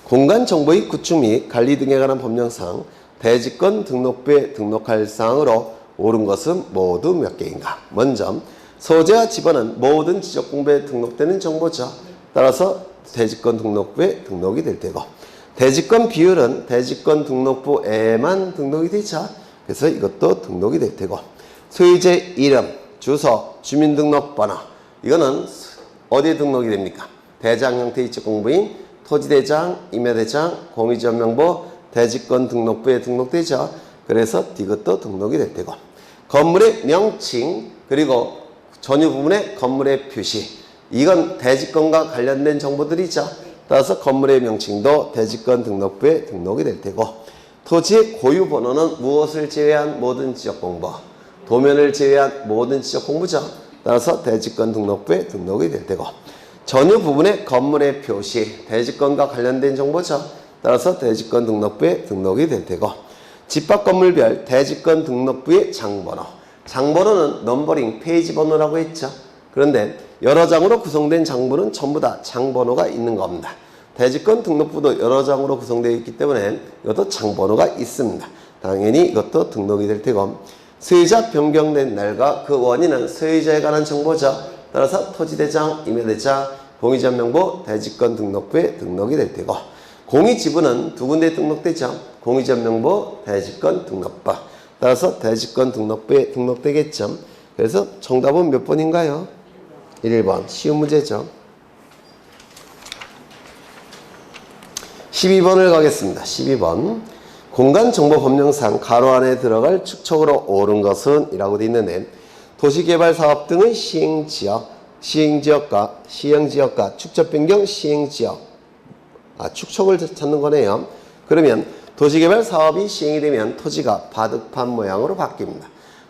공간정보의 구축 및 관리 등에 관한 법령상 대지권 등록부에 등록할 사항으로 옳은 것은 모두 몇 개인가? 먼저 소재와 지번은 모든 지적공부에 등록되는 정보죠. 따라서 대지권 등록부에 등록이 될 테고 대지권 비율은 대지권 등록부에만 등록이 되죠. 그래서 이것도 등록이 될 테고 소유재 이름, 주소, 주민등록번호 이거는 어디에 등록이 됩니까? 대장 형태의 지적공부인 토지대장, 임야대장, 공유지원명부, 대지권 등록부에 등록되죠. 그래서 이것도 등록이 될 테고 건물의 명칭 그리고 전유 부분의 건물의 표시 이건 대지권과 관련된 정보들이죠. 따라서 건물의 명칭도 대지권 등록부에 등록이 될 테고 토지의 고유 번호는 무엇을 제외한 모든 지적공부 도면을 제외한 모든 지적공부죠. 따라서 대지권 등록부에 등록이 될 테고 전유 부분의 건물의 표시 대지권과 관련된 정보죠. 따라서 대지권 등록부에 등록이 될 테고 집합 건물별 대지권 등록부의 장번호 장번호는 넘버링 페이지 번호라고 했죠. 그런데 여러 장으로 구성된 장부는 전부 다 장번호가 있는 겁니다. 대지권 등록부도 여러 장으로 구성되어 있기 때문에 이것도 장번호가 있습니다. 당연히 이것도 등록이 될 테고 소유자 변경된 날과 그 원인은 소유자에 관한 정보죠. 따라서 토지대장, 임야대장, 공유지원명부, 대지권 등록부에 등록이 될 테고 공유지분은 두 군데 등록되죠. 공유지원명부, 대지권 등록부. 따라서 대지권 등록부에 등록되겠죠. 그래서 정답은 몇 번인가요? 1번. 쉬운 문제죠. 12번을 가겠습니다. 12번. 공간정보법령상 가로 안에 들어갈 축척으로 옳은 것은 이라고 되어 있는데 도시개발사업 등의 시행지역과 축척변경 시행지역 축척을 찾는 거네요. 그러면 도시개발 사업이 시행이 되면 토지가 바둑판 모양으로 바뀝니다.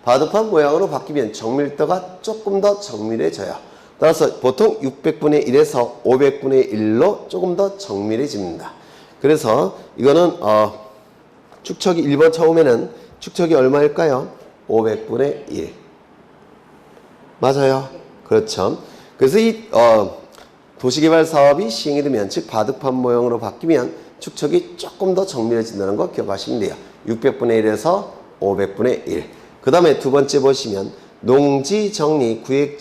바둑판 모양으로 바뀌면 정밀도가 조금 더 정밀해져요. 따라서 보통 600분의 1에서 500분의 1로 조금 더 정밀해집니다. 그래서 이거는 축척이 1번 처음에는 축척이 얼마일까요? 500분의 1. 맞아요. 그렇죠. 그래서 이 도시개발 사업이 시행이 되면 즉 바둑판 모형으로 바뀌면 축척이 조금 더 정밀해진다는 거 기억하시면 돼요. 600분의 1에서 500분의 1. 그 다음에 두 번째 보시면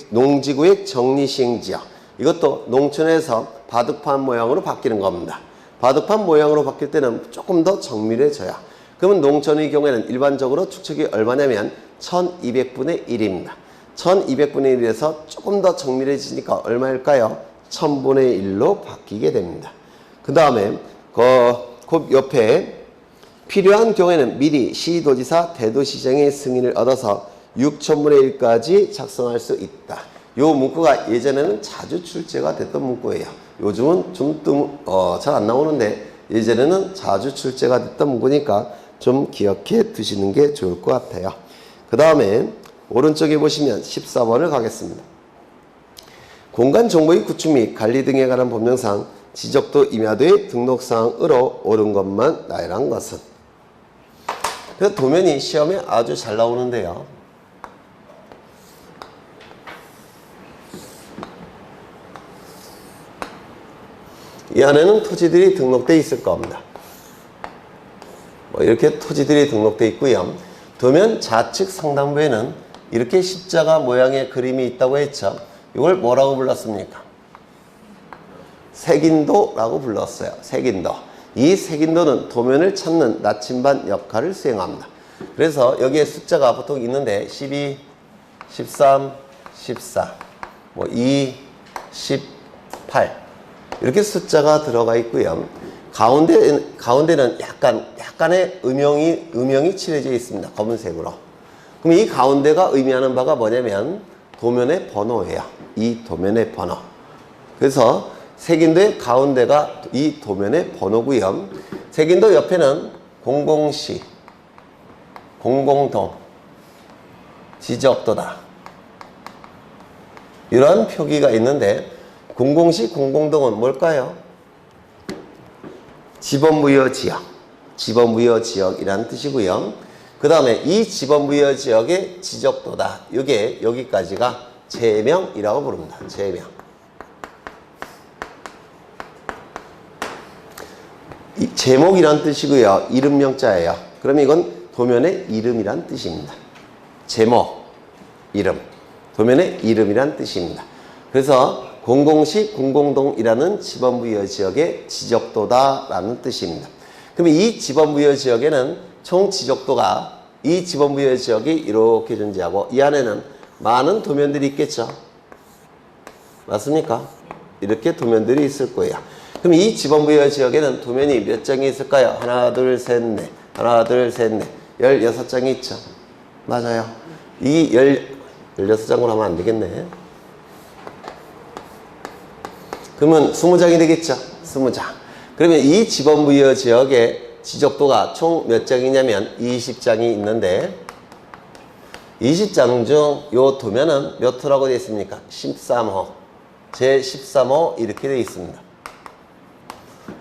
농지구역 정리 시행지역. 이것도 농촌에서 바둑판 모양으로 바뀌는 겁니다. 바둑판 모양으로 바뀔 때는 조금 더 정밀해져요. 그러면 농촌의 경우에는 일반적으로 축척이 얼마냐면 1200분의 1입니다. 1200분의 1에서 조금 더 정밀해지니까 얼마일까요? 1000분의 1로 바뀌게 됩니다. 그 다음에 그 옆에 필요한 경우에는 미리 시도지사 대도시장의 승인을 얻어서 6000분의 1까지 작성할 수 있다. 요 문구가 예전에는 자주 출제가 됐던 문구예요. 요즘은 좀 잘 안 나오는데 예전에는 자주 출제가 됐던 문구니까 좀 기억해 두시는 게 좋을 것 같아요. 그 다음에 오른쪽에 보시면 14번을 가겠습니다. 공간정보의 구축 및 관리 등에 관한 법령상 지적도 임야도의 등록사항으로 옳은 것만 나열한 것은. 그래서 도면이 시험에 아주 잘 나오는데요. 이 안에는 토지들이 등록되어 있을 겁니다. 이렇게 토지들이 등록되어 있고요. 도면 좌측 상단부에는 이렇게 십자가 모양의 그림이 있다고 했죠. 이걸 뭐라고 불렀습니까? 색인도라고 불렀어요. 색인도. 이 색인도는 도면을 찾는 나침반 역할을 수행합니다. 그래서 여기에 숫자가 보통 있는데 12, 13, 14, 뭐 2, 18 이렇게 숫자가 들어가 있고요. 가운데는 약간의 음영이 칠해져 있습니다. 검은색으로. 그럼 이 가운데가 의미하는 바가 뭐냐면 도면의 번호예요. 이 도면의 번호. 그래서 색인도의 가운데가 이 도면의 번호고요. 색인도 옆에는 공공시, 공공동, 지적도다. 이런 표기가 있는데 공공시, 공공동은 뭘까요? 지번부여 지역이라는 뜻이고요. 그 다음에 이 지번부여 지역의 지적도다. 이게 여기까지가 제명이라고 부릅니다. 제명. 제목이란 뜻이고요. 이름명자예요. 그러면 이건 도면의 이름이란 뜻입니다. 제목, 이름. 도면의 이름이란 뜻입니다. 그래서 공공시, 공공동이라는 지번부여 지역의 지적도다라는 뜻입니다. 그러면 이 지번부여 지역에는 총 지적도가 이 지번부여 지역이 이렇게 존재하고 이 안에는 많은 도면들이 있겠죠. 맞습니까? 이렇게 도면들이 있을 거예요. 그럼 이 지번부여 지역에는 도면이 몇 장이 있을까요? 하나, 둘, 셋, 넷. 하나, 둘, 셋, 넷. 16장이 있죠. 맞아요. 이 16장으로 하면 안 되겠네. 그러면 20장이 되겠죠. 20장. 그러면 이 지번부여 지역의 지적도가 총 몇 장이냐면 20장이 있는데 20장 중 요 도면은 몇 호라고 되어 있습니까? 13호. 제13호 이렇게 되어 있습니다.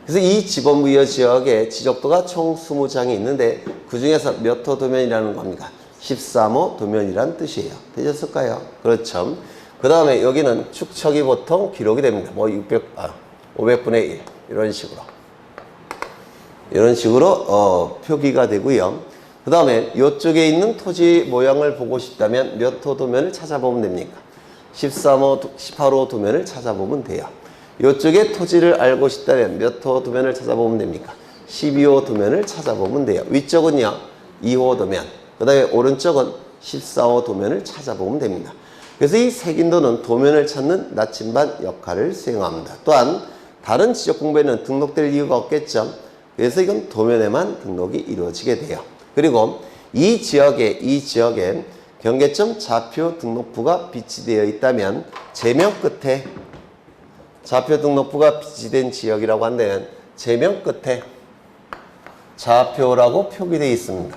그래서 이 지번부여 지역의 지적도가 총 20장이 있는데 그 중에서 몇 호 도면이라는 겁니까? 13호 도면이란 뜻이에요. 되셨을까요? 그렇죠. 그 다음에 여기는 축척이 보통 기록이 됩니다. 뭐 500분의 1 이런 식으로 표기가 되고요. 그 다음에 이쪽에 있는 토지 모양을 보고 싶다면 몇 호 도면을 찾아보면 됩니까? 13호, 18호 도면을 찾아보면 돼요. 이쪽에 토지를 알고 싶다면 몇 호 도면을 찾아보면 됩니까? 12호 도면을 찾아보면 돼요. 위쪽은요 2호 도면, 그 다음에 오른쪽은 14호 도면을 찾아보면 됩니다. 그래서 이 색인도는 도면을 찾는 나침반 역할을 수행합니다. 또한 다른 지적 공부에는 등록될 이유가 없겠죠. 그래서 이건 도면에만 등록이 이루어지게 돼요. 그리고 이 지역에 경계점 좌표 등록부가 비치되어 있다면 제명 끝에 좌표 등록부가 비치된 지역이라고 한다면 제명 끝에 좌표라고 표기되어 있습니다.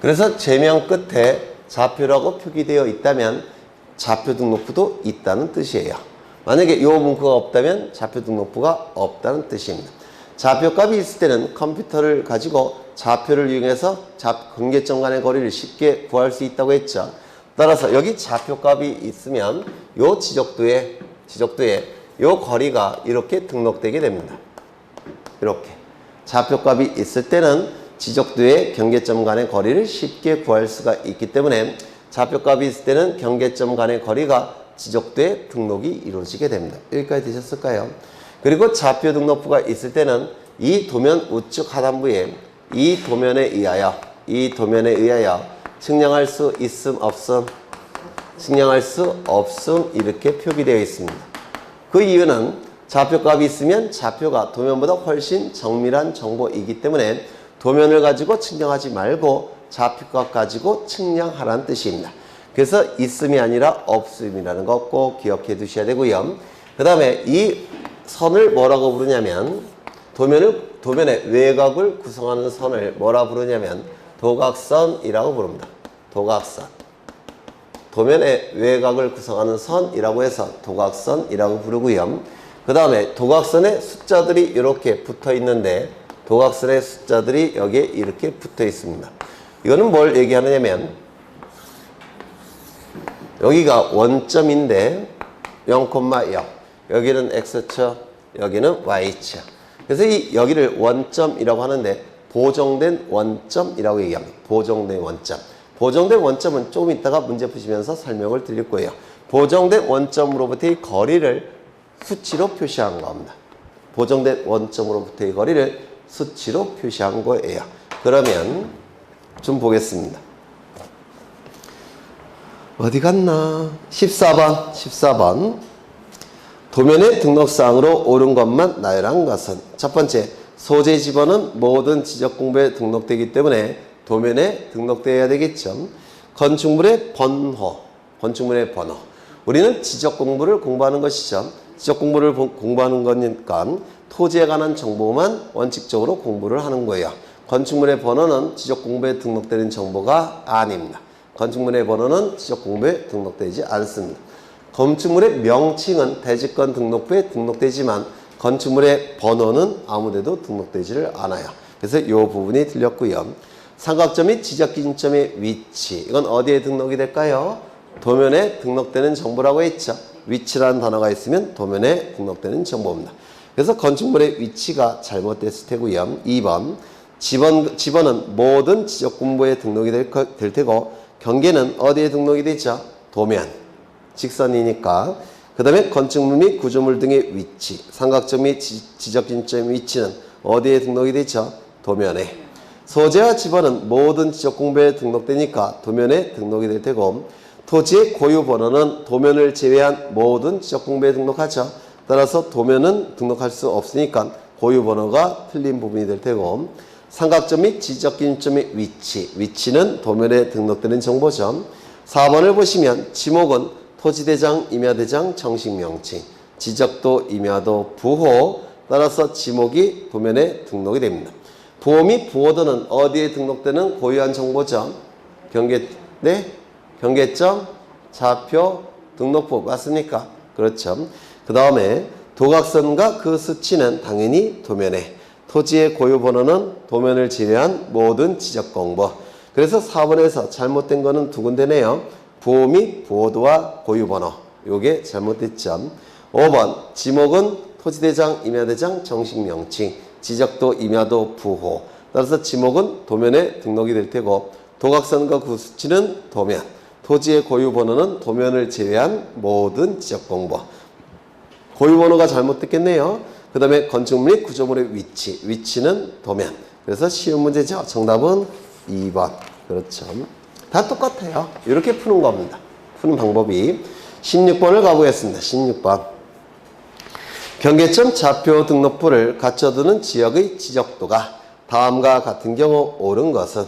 그래서 제명 끝에 좌표라고 표기되어 있다면 좌표 등록부도 있다는 뜻이에요. 만약에 이 문구가 없다면 좌표 등록부가 없다는 뜻입니다. 좌표값이 있을 때는 컴퓨터를 가지고 좌표를 이용해서 경계점 간의 거리를 쉽게 구할 수 있다고 했죠. 따라서 여기 좌표값이 있으면 이 지적도에 이 거리가 이렇게 등록되게 됩니다. 이렇게 좌표값이 있을 때는 지적도의 경계점 간의 거리를 쉽게 구할 수가 있기 때문에 좌표값이 있을 때는 경계점 간의 거리가 지적도에 등록이 이루어지게 됩니다. 여기까지 되셨을까요? 그리고 좌표 등록부가 있을 때는 이 도면 우측 하단부에 이 도면에 의하여 측량할 수 있음 없음, 측량할 수 없음 이렇게 표기되어 있습니다. 그 이유는 좌표값이 있으면 좌표가 도면보다 훨씬 정밀한 정보이기 때문에 도면을 가지고 측량하지 말고 좌표값 가지고 측량하라는 뜻입니다. 그래서 있음이 아니라 없음이라는 거 꼭 기억해 두셔야 되고요. 그 다음에 이 선을 뭐라고 부르냐면 도면의 외곽을 구성하는 선을 뭐라 부르냐면 도각선이라고 부릅니다. 도각선. 도면의 외곽을 구성하는 선이라고 해서 도각선이라고 부르고요. 그 다음에 도각선에 숫자들이 이렇게 붙어 있는데 도각선의 숫자들이 여기에 이렇게 붙어 있습니다. 이거는 뭘 얘기하느냐면 여기가 원점인데 0,0 여기는 X축 여기는 Y축. 그래서 여기를 원점이라고 하는데 보정된 원점이라고 얘기합니다. 보정된 원점. 보정된 원점은 조금 이따가 문제 푸시면서 설명을 드릴 거예요. 보정된 원점으로부터의 거리를 수치로 표시한 겁니다. 보정된 원점으로부터의 거리를 수치로 표시한 거예요. 그러면 좀 보겠습니다. 어디 갔나? 14번. 도면의 등록사항으로 옳은 것만 나열한 것은 첫 번째, 소재 지번은 모든 지적 공부에 등록되기 때문에 도면에 등록되어야 되겠죠. 건축물의 번호. 우리는 지적 공부를 공부하는 것이죠. 지적 공부를 공부하는 거니까 토지에 관한 정보만 원칙적으로 공부를 하는 거예요. 건축물의 번호는 지적 공부에 등록되는 정보가 아닙니다. 건축물의 번호는 지적 공부에 등록되지 않습니다. 건축물의 명칭은 대지권 등록부에 등록되지만 건축물의 번호는 아무데도 등록되지를 않아요. 그래서 이 부분이 틀렸고요. 삼각점 및 지적기준점의 위치, 이건 어디에 등록이 될까요? 도면에 등록되는 정보라고 했죠. 위치라는 단어가 있으면 도면에 등록되는 정보입니다. 그래서 건축물의 위치가 잘못됐을 테고요. 2번, 지번은 모든 지적 공부에 등록이 될 테고 경계는 어디에 등록이 되죠? 도면, 직선이니까. 그 다음에 건축물 및 구조물 등의 위치, 삼각점 및 지적기준점의 위치는 어디에 등록이 되죠? 도면에. 소재와 지번은 모든 지적 공부에 등록되니까 도면에 등록이 될 테고 토지의 고유 번호는 도면을 제외한 모든 지적 공부에 등록하죠. 따라서 도면은 등록할 수 없으니까 고유 번호가 틀린 부분이 될 테고 삼각점 및 지적기준점의 위치는 도면에 등록되는 정보죠. 4번을 보시면 지목은 토지대장, 임야대장, 정식명칭, 지적도, 임야도, 부호, 따라서 지목이 도면에 등록이 됩니다. 부호 및 부호도는 어디에 등록되는 고유한 정보죠? 경계점, 좌표, 등록부 맞습니까? 그렇죠. 그 다음에 도각선과 그 수치는 당연히 도면에, 토지의 고유 번호는 도면을 제외한 모든 지적 공부. 그래서 4번에서 잘못된 거는 두 군데네요. 부호 및 부호도와 고유 번호. 요게 잘못됐죠. 5번 지목은 토지대장, 임야대장, 정식명칭, 지적도, 임야도, 부호. 따라서 지목은 도면에 등록이 될 테고 도각선과 그 수치는 도면, 토지의 고유 번호는 도면을 제외한 모든 지적 공부. 고유 번호가 잘못됐겠네요. 그 다음에 건축물 및 구조물의 위치는 도면. 그래서 쉬운 문제죠. 정답은 2번. 그렇죠. 다 똑같아요. 이렇게 푸는 겁니다. 푸는 방법이. 16번을 가보겠습니다. 16번. 경계점 좌표 등록부를 갖춰두는 지역의 지적도가 다음과 같은 경우 옳은 것은,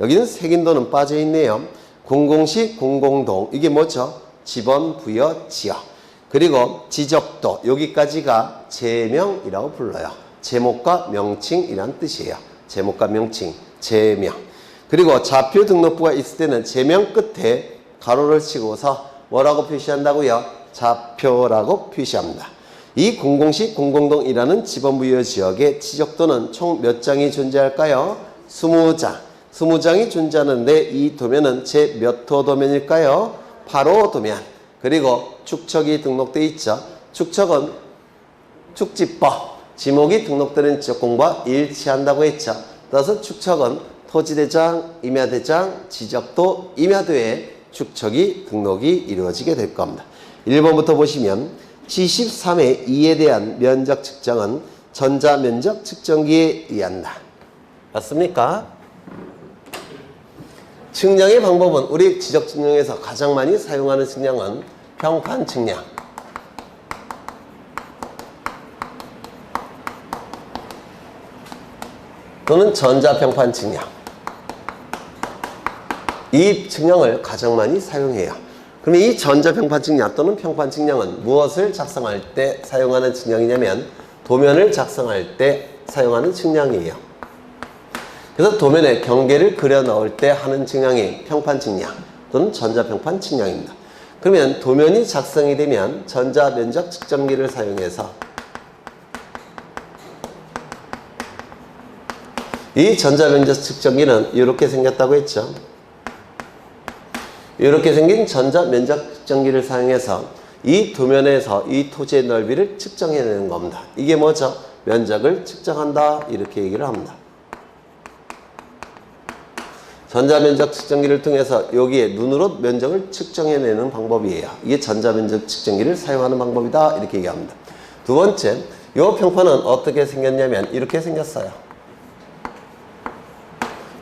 여기는 색인도는 빠져있네요. 공공시, 공공동, 이게 뭐죠? 지번, 부여, 지역. 그리고 지적도, 여기까지가 제명이라고 불러요. 제목과 명칭이란 뜻이에요. 제목과 명칭, 제명. 그리고 좌표 등록부가 있을 때는 제명 끝에 가로를 치고서 뭐라고 표시한다고요? 좌표라고 표시합니다. 이 공공시, 공공동이라는 지번부여 지역의 지적도는 총 몇 장이 존재할까요? 20장. 20장이 존재하는데 이 도면은 제 몇 호 도면일까요? 8호 도면. 그리고 축척이 등록되어 있죠. 축척은 축지법, 지목이 등록되는 지적공부와 일치한다고 했죠. 따라서 축척은 토지대장, 임야대장, 지적도, 임야도에 축척이 등록이 이루어지게 될 겁니다. 1번부터 보시면 73의 2에 대한 면적 측정은 전자면적 측정기에 의한다. 맞습니까? 측량의 방법은 우리 지적 측량에서 가장 많이 사용하는 측량은 평판 측량. 또는 전자평판 측량. 이 측량을 가장 많이 사용해요. 그러면 이 전자평판 측량 또는 평판 측량은 무엇을 작성할 때 사용하는 측량이냐면 도면을 작성할 때 사용하는 측량이에요. 그래서 도면에 경계를 그려 넣을 때 하는 측량이 평판 측량 또는 전자평판 측량입니다. 그러면 도면이 작성이 되면 전자면적 측정기를 사용해서 이 전자면적 측정기는 이렇게 생겼다고 했죠. 이렇게 생긴 전자면적 측정기를 사용해서 이 도면에서 이 토지의 넓이를 측정해내는 겁니다. 이게 뭐죠? 면적을 측정한다, 이렇게 얘기를 합니다. 전자면적 측정기를 통해서 여기에 눈으로 면적을 측정해내는 방법이에요. 이게 전자면적 측정기를 사용하는 방법이다, 이렇게 얘기합니다. 두 번째, 요 평판은 어떻게 생겼냐면 이렇게 생겼어요.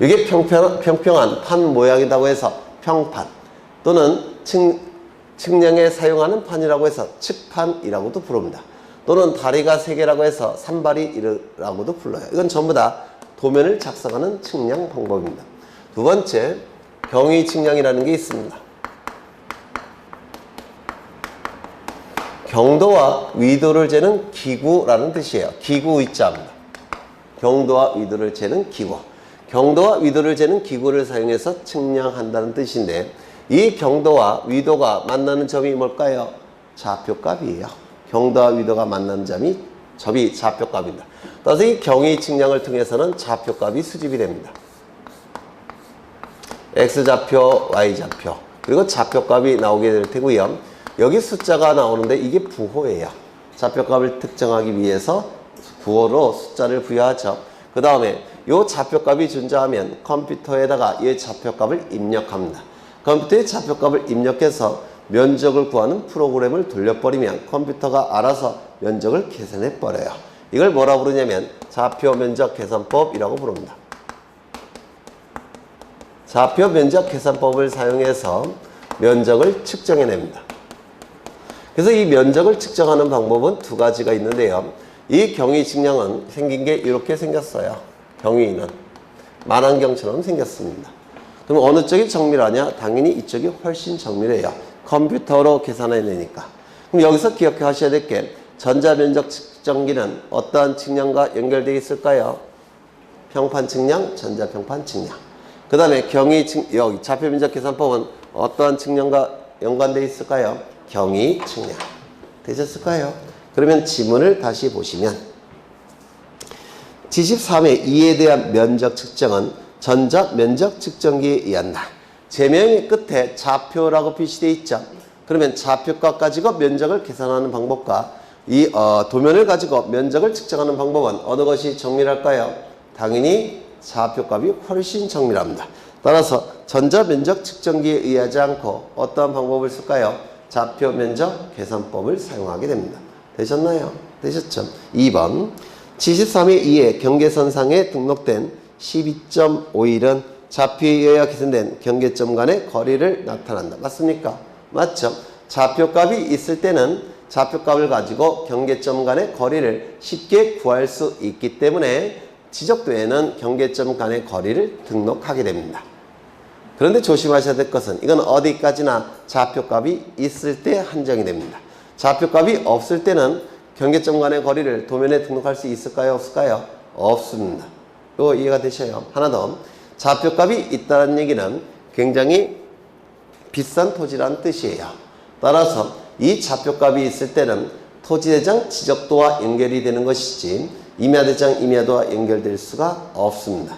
이게 평평한 판 모양이라고 해서 평판 또는 측량에 사용하는 판이라고 해서 측판이라고도 부릅니다. 또는 다리가 3개라고 해서 산발이라고도 불러요. 이건 전부 다 도면을 작성하는 측량 방법입니다. 두 번째, 경위 측량이라는 게 있습니다. 경도와 위도를 재는 기구라는 뜻이에요. 기구 의자입니다. 경도와 위도를 재는 기구. 경도와 위도를 재는 기구를 사용해서 측량한다는 뜻인데 이 경도와 위도가 만나는 점이 뭘까요? 좌표값이에요. 경도와 위도가 만나는 점이 좌표값입니다. 따라서 이 경위 측량을 통해서는 좌표값이 수집이 됩니다. X좌표, Y좌표 그리고 좌표값이 나오게 될 테고요. 여기 숫자가 나오는데 이게 부호예요. 좌표값을 특정하기 위해서 부호로 숫자를 부여하죠. 그 다음에 이 좌표값이 존재하면 컴퓨터에다가 이 좌표값을 입력합니다. 컴퓨터에 좌표값을 입력해서 면적을 구하는 프로그램을 돌려버리면 컴퓨터가 알아서 면적을 계산해 버려요. 이걸 뭐라 부르냐면 좌표 면적 계산법이라고 부릅니다. 좌표 면적 계산법을 사용해서 면적을 측정해냅니다. 그래서 이 면적을 측정하는 방법은 두 가지가 있는데요. 이 경위 측량은 생긴 게 이렇게 생겼어요. 경위는 만안경처럼 생겼습니다. 그럼 어느 쪽이 정밀하냐? 당연히 이쪽이 훨씬 정밀해요. 컴퓨터로 계산해내니까. 그럼 여기서 기억하셔야 될 게 전자면적 측정기는 어떠한 측량과 연결되어 있을까요? 평판 측량, 전자평판 측량. 그 다음에 여기 좌표면적 계산법은 어떠한 측량과 연관되어 있을까요? 경위 측량. 되셨을까요? 그러면 지문을 다시 보시면 73회 2에 대한 면적 측정은 전자면적 측정기에 의한다. 제명의 끝에 좌표라고 표시되어 있죠. 그러면 좌표값 가지고 면적을 계산하는 방법과 이 도면을 가지고 면적을 측정하는 방법은 어느 것이 정밀할까요? 당연히 좌표값이 훨씬 정밀합니다. 따라서 전자면적 측정기에 의하지 않고 어떠한 방법을 쓸까요? 좌표 면적 계산법을 사용하게 됩니다. 되셨나요? 되셨죠? 2번 73회 2에 경계선상에 등록된 12.5일은 좌표에 의하여 계산된 경계점 간의 거리를 나타난다. 맞습니까? 맞죠? 좌표값이 있을 때는 좌표값을 가지고 경계점 간의 거리를 쉽게 구할 수 있기 때문에 지적도에는 경계점 간의 거리를 등록하게 됩니다. 그런데 조심하셔야 될 것은 이건 어디까지나 좌표값이 있을 때 한정이 됩니다. 좌표값이 없을 때는 경계점 간의 거리를 도면에 등록할 수 있을까요? 없을까요? 없습니다. 이거 이해가 되셔요? 하나 더. 좌표값이 있다는 얘기는 굉장히 비싼 토지라는 뜻이에요. 따라서 이 좌표값이 있을 때는 토지대장 지적도와 연결이 되는 것이지 임야대장 임야도와 연결될 수가 없습니다.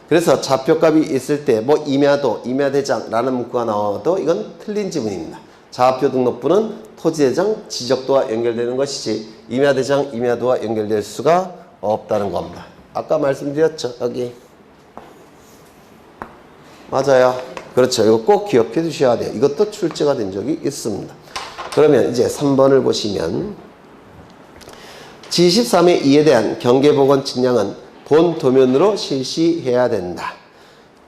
그래서 좌표값이 있을 때 뭐 임야도, 임야대장라는 문구가 나와도 이건 틀린 지문입니다. 좌표 등록부는 토지대장 지적도와 연결되는 것이지 임야대장 임야도와 연결될 수가 없다는 겁니다. 아까 말씀드렸죠? 여기 맞아요. 그렇죠. 이거 꼭 기억해 두셔야 돼요. 이것도 출제가 된 적이 있습니다. 그러면 이제 3번을 보시면 G13의 2에 대한 경계복원 측량은 본 도면으로 실시해야 된다.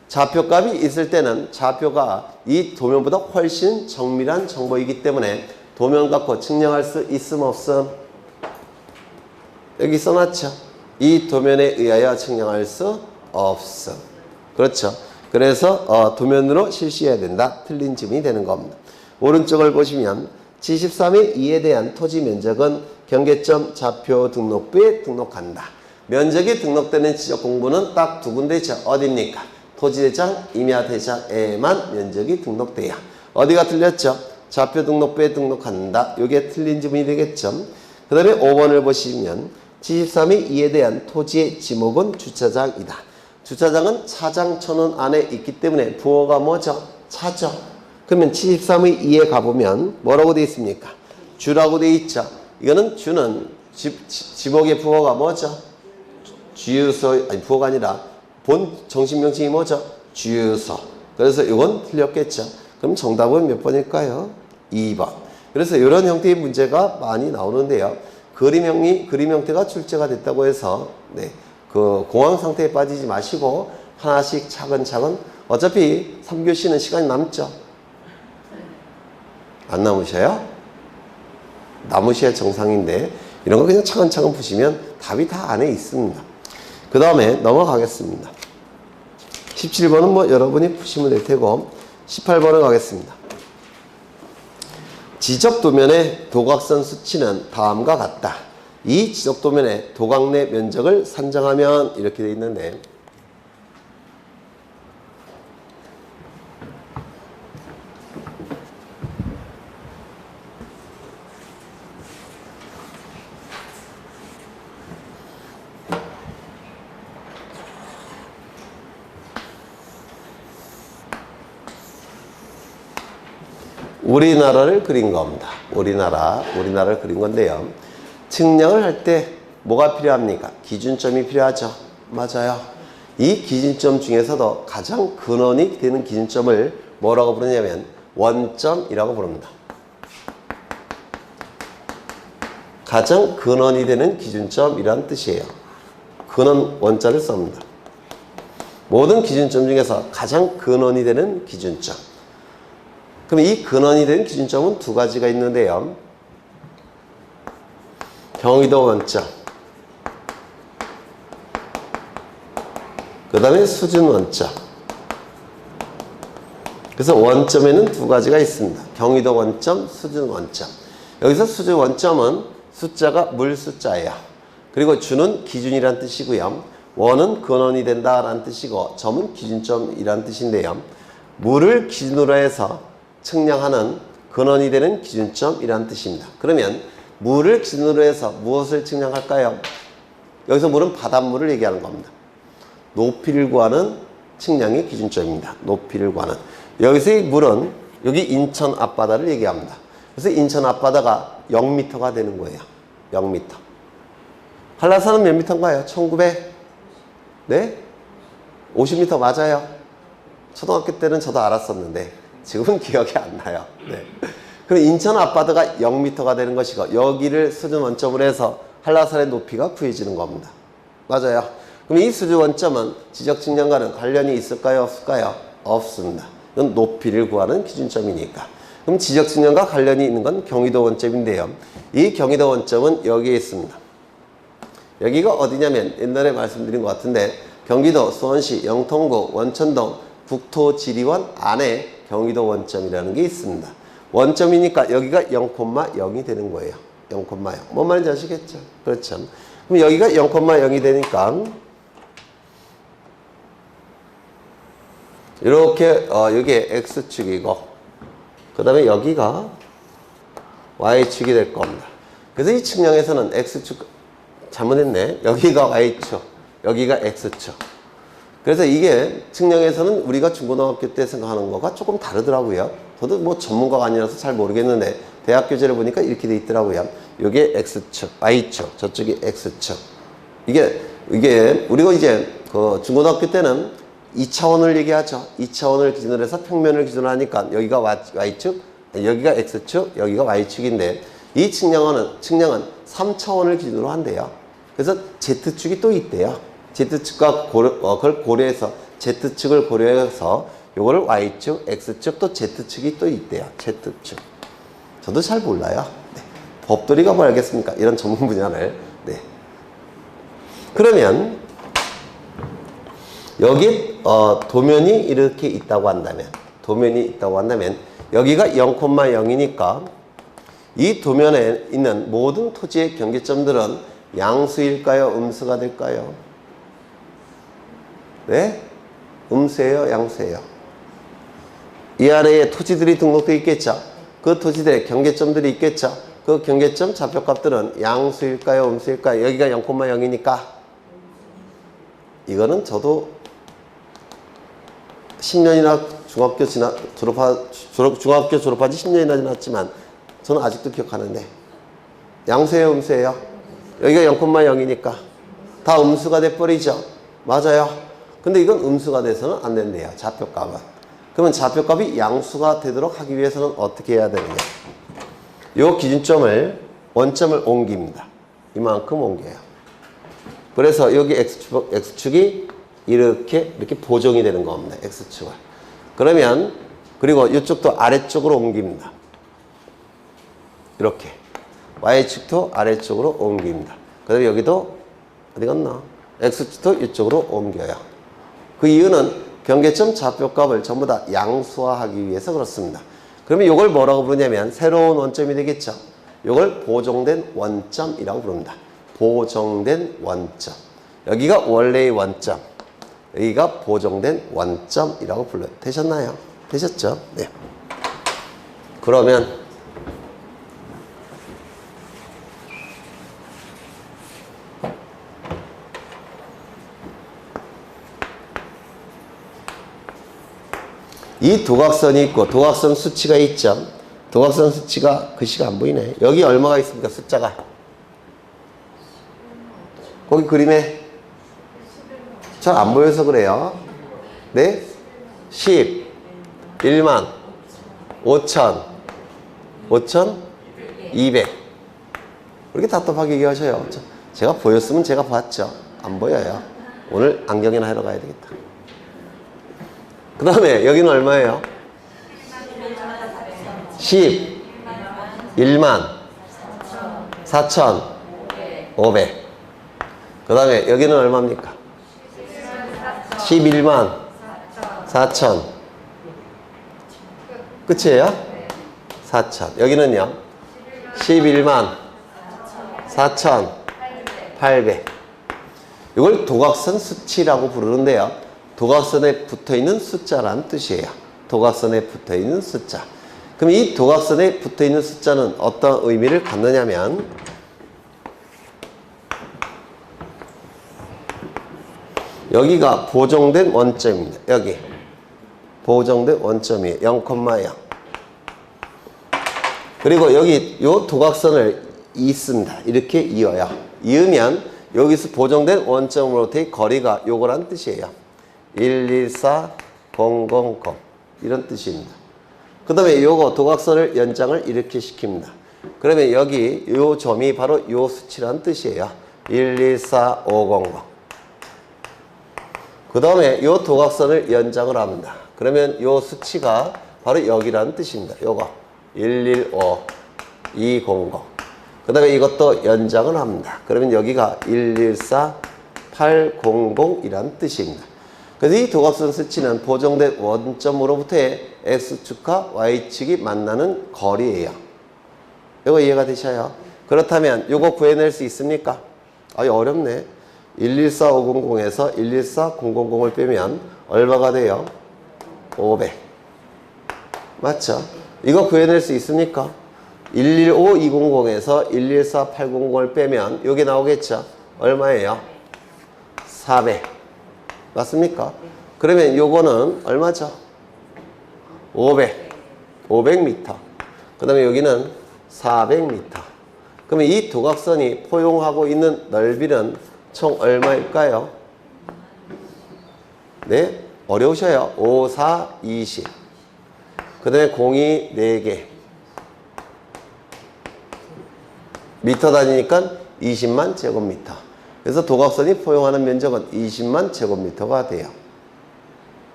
좌표값이 있을 때는 좌표가 이 도면보다 훨씬 정밀한 정보이기 때문에 도면 갖고 측량할 수 있음 없음? 여기 써놨죠. 이 도면에 의하여 측량할 수 없음. 그렇죠. 그래서 도면으로 실시해야 된다. 틀린 지문이 되는 겁니다. 오른쪽을 보시면 G13의 2에 대한 토지 면적은 경계점 좌표 등록부에 등록한다. 면적이 등록되는 지적 공부는 딱 두 군데죠. 어디입니까? 토지대장, 임야대장에만 면적이 등록돼야. 어디가 틀렸죠? 좌표 등록부에 등록한다. 이게 틀린 지문이 되겠죠. 그 다음에 5번을 보시면 G13의 2에 대한 토지의 지목은 주차장이다. 주차장은 차장천원 안에 있기 때문에 부호가 뭐죠? 차죠. 그러면 73의 2에 가보면 뭐라고 되어 있습니까? 주라고 되어 있죠. 이거는 주는 지목의 부호가 뭐죠? 주유소, 아니 부호가 아니라 본 정신명칭이 뭐죠? 주유소. 그래서 이건 틀렸겠죠. 그럼 정답은 몇 번일까요? 2번. 그래서 이런 형태의 문제가 많이 나오는데요. 그림 형태가 출제가 됐다고 해서 네, 그 공황 상태에 빠지지 마시고 하나씩 차근차근 어차피 3교시는 시간이 남죠? 안 남으셔요? 남으셔야 정상인데 이런 거 그냥 차근차근 푸시면 답이 다 안에 있습니다. 그 다음에 넘어가겠습니다. 17번은 뭐 여러분이 푸시면 될 테고 18번을 가겠습니다. 지적도면의 도각선 수치는 다음과 같다. 이 지적도면의 도각 내 면적을 산정하면 이렇게 되어 있는데 우리나라를 그린 겁니다. 우리나라를 그린 건데요. 측량을 할 때 뭐가 필요합니까? 기준점이 필요하죠. 맞아요. 이 기준점 중에서도 가장 근원이 되는 기준점을 뭐라고 부르냐면 원점이라고 부릅니다. 가장 근원이 되는 기준점이란 뜻이에요. 근원 원자를 씁니다. 모든 기준점 중에서 가장 근원이 되는 기준점. 그럼 이 근원이 된 기준점은 두 가지가 있는데요. 경위도 원점, 그 다음에 수준 원점. 그래서 원점에는 두 가지가 있습니다. 경위도 원점, 수준 원점. 여기서 수준 원점은 숫자가 물 숫자예요. 그리고 주는 기준이란 뜻이고요. 원은 근원이 된다라는 뜻이고 점은 기준점이란 뜻인데요. 물을 기준으로 해서 측량하는 근원이 되는 기준점이란 뜻입니다. 그러면 물을 기준으로 해서 무엇을 측량할까요? 여기서 물은 바닷물을 얘기하는 겁니다. 높이를 구하는 측량의 기준점입니다. 높이를 구하는. 여기서의 물은 여기 인천 앞바다를 얘기합니다. 그래서 인천 앞바다가 0m가 되는 거예요. 0m. 한라산은 몇 미터인가요? 1900? 네? 50m 맞아요. 초등학교 때는 저도 알았었는데 지금은 기억이 안 나요. 네. 그럼 인천 앞바다가 0m가 되는 것이고 여기를 수준 원점으로 해서 한라산의 높이가 구해지는 겁니다. 맞아요. 그럼 이 수준 원점은 지적 측량과는 관련이 있을까요? 없을까요? 없습니다. 이건 높이를 구하는 기준점이니까. 그럼 지적 측량과 관련이 있는 건 경위도 원점인데요. 이 경위도 원점은 여기에 있습니다. 여기가 어디냐면 옛날에 말씀드린 것 같은데 경기도, 수원시, 영통구, 원천동, 국토지리원 안에 경위도 원점이라는 게 있습니다. 원점이니까 여기가 0,0이 되는 거예요. 0,0. 뭔 말인지 아시겠죠? 그렇죠. 그럼 여기가 0,0이 되니까 이렇게 여기에 X축이고 그 다음에 여기가 Y축이 될 겁니다. 그래서 이 측량에서는 X축 잘못했네. 여기가 Y축, 여기가 X축. 그래서 이게 측량에서는 우리가 중고등학교 때 생각하는 거가 조금 다르더라고요. 저도 뭐 전문가가 아니라서 잘 모르겠는데 대학 교재를 보니까 이렇게 돼 있더라고요. 이게 X축, Y축, 저쪽이 X축. 이게 우리가 이제 그 중고등학교 때는 2차원을 얘기하죠. 2차원을 기준으로 해서 평면을 기준으로 하니까 여기가 Y축, 여기가 X축, 여기가 Y축인데 이 측량은 3차원을 기준으로 한대요. 그래서 Z축이 또 있대요. Z축과 그걸 고려해서 Z축을 고려해서 요거를 Y축, X축 또 Z축이 또 있대요. Z축. 저도 잘 몰라요. 네. 법돌이가 뭐 알겠습니까? 이런 전문 분야를. 네. 그러면 여기 도면이 이렇게 있다고 한다면 여기가 0,0이니까 이 도면에 있는 모든 토지의 경계점들은 양수일까요? 음수가 될까요? 네? 음수예요? 양수예요? 이 아래에 토지들이 등록되어 있겠죠? 그 토지들의 경계점들이 있겠죠? 그 경계점 좌표값들은 양수일까요? 음수일까요? 여기가 0,0이니까 이거는 저도 10년이나 중학교 졸업한 지 10년이나 지났지만 저는 아직도 기억하는데 양수예요? 음수예요? 여기가 0,0이니까 다 음수가 돼버리죠? 맞아요. 근데 이건 음수가 돼서는 안 된대요. 좌표값은. 그러면 좌표값이 양수가 되도록 하기 위해서는 어떻게 해야 되느냐? 요 기준점을 원점을 옮깁니다. 이만큼 옮겨요. 그래서 여기 X축이 이렇게 보정이 되는 겁니다. X축을. 그러면 그리고 이쪽도 아래쪽으로 옮깁니다. 이렇게. Y축도 아래쪽으로 옮깁니다. 그 다음에 여기도 어디 갔나? X축도 이쪽으로 옮겨요. 그 이유는 경계점 좌표값을 전부 다 양수화하기 위해서 그렇습니다. 그러면 이걸 뭐라고 부르냐면 새로운 원점이 되겠죠. 이걸 보정된 원점이라고 부릅니다. 보정된 원점. 여기가 원래의 원점. 여기가 보정된 원점이라고 불러요. 되셨나요? 되셨죠? 네. 그러면 이 도각선이 있고 도각선 수치가 있죠. 도각선 수치가 글씨가 안 보이네. 여기 얼마가 있습니까? 숫자가. 거기 그림에 잘 안 보여서 그래요. 네? 10, 1만, 5천, 5천, 200. 그렇게 답답하게 얘기하셔요. 제가 보였으면 제가 봤죠. 안 보여요. 오늘 안경이나 하러 가야 되겠다. 그 다음에 여기는 얼마예요? 10, 1만, 4천, 500. 그 다음에 여기는 얼마입니까? 11만, 4천. 끝이에요? 4천. 여기는요? 11만, 4천, 800. 이걸 도각선 수치라고 부르는데요. 도각선에 붙어있는 숫자란 뜻이에요. 도각선에 붙어있는 숫자. 그럼 이 도각선에 붙어있는 숫자는 어떤 의미를 갖느냐면 여기가 보정된 원점입니다. 여기 보정된 원점이에요. 0,0. 그리고 여기 요 도각선을 잇습니다. 이렇게 이어요. 이으면 여기서 보정된 원점으로부터의 거리가 요거란 뜻이에요. 114, 000 이런 뜻입니다. 그 다음에 요거 도각선을 연장을 이렇게 시킵니다. 그러면 여기 요 점이 바로 요 수치란 뜻이에요. 114, 500. 그 다음에 요 도각선을 연장을 합니다. 그러면 요 수치가 바로 여기라는 뜻입니다. 요거 115, 200. 그 다음에 이것도 연장을 합니다. 그러면 여기가 114, 800이라는 뜻입니다. 그래서 이 도각선 수치는 보정된 원점으로부터의 X축과 Y축이 만나는 거리예요. 이거 이해가 되셔요? 그렇다면 이거 구해낼 수 있습니까? 아유 어렵네. 114500에서 114000을 빼면 얼마가 돼요? 500. 맞죠? 이거 구해낼 수 있습니까? 115200에서 114800을 빼면 여기 나오겠죠? 얼마예요? 400. 맞습니까? 그러면 요거는 얼마죠? 500. 500m. 그 다음에 여기는 400m. 그러면 이 도각선이 포용하고 있는 넓이는 총 얼마일까요? 네? 어려우셔요. 5, 4, 20. 그 다음에 공이 4개. 미터 단위니까 20만 제곱미터. 그래서 도각선이 포용하는 면적은 20만 제곱미터가 돼요.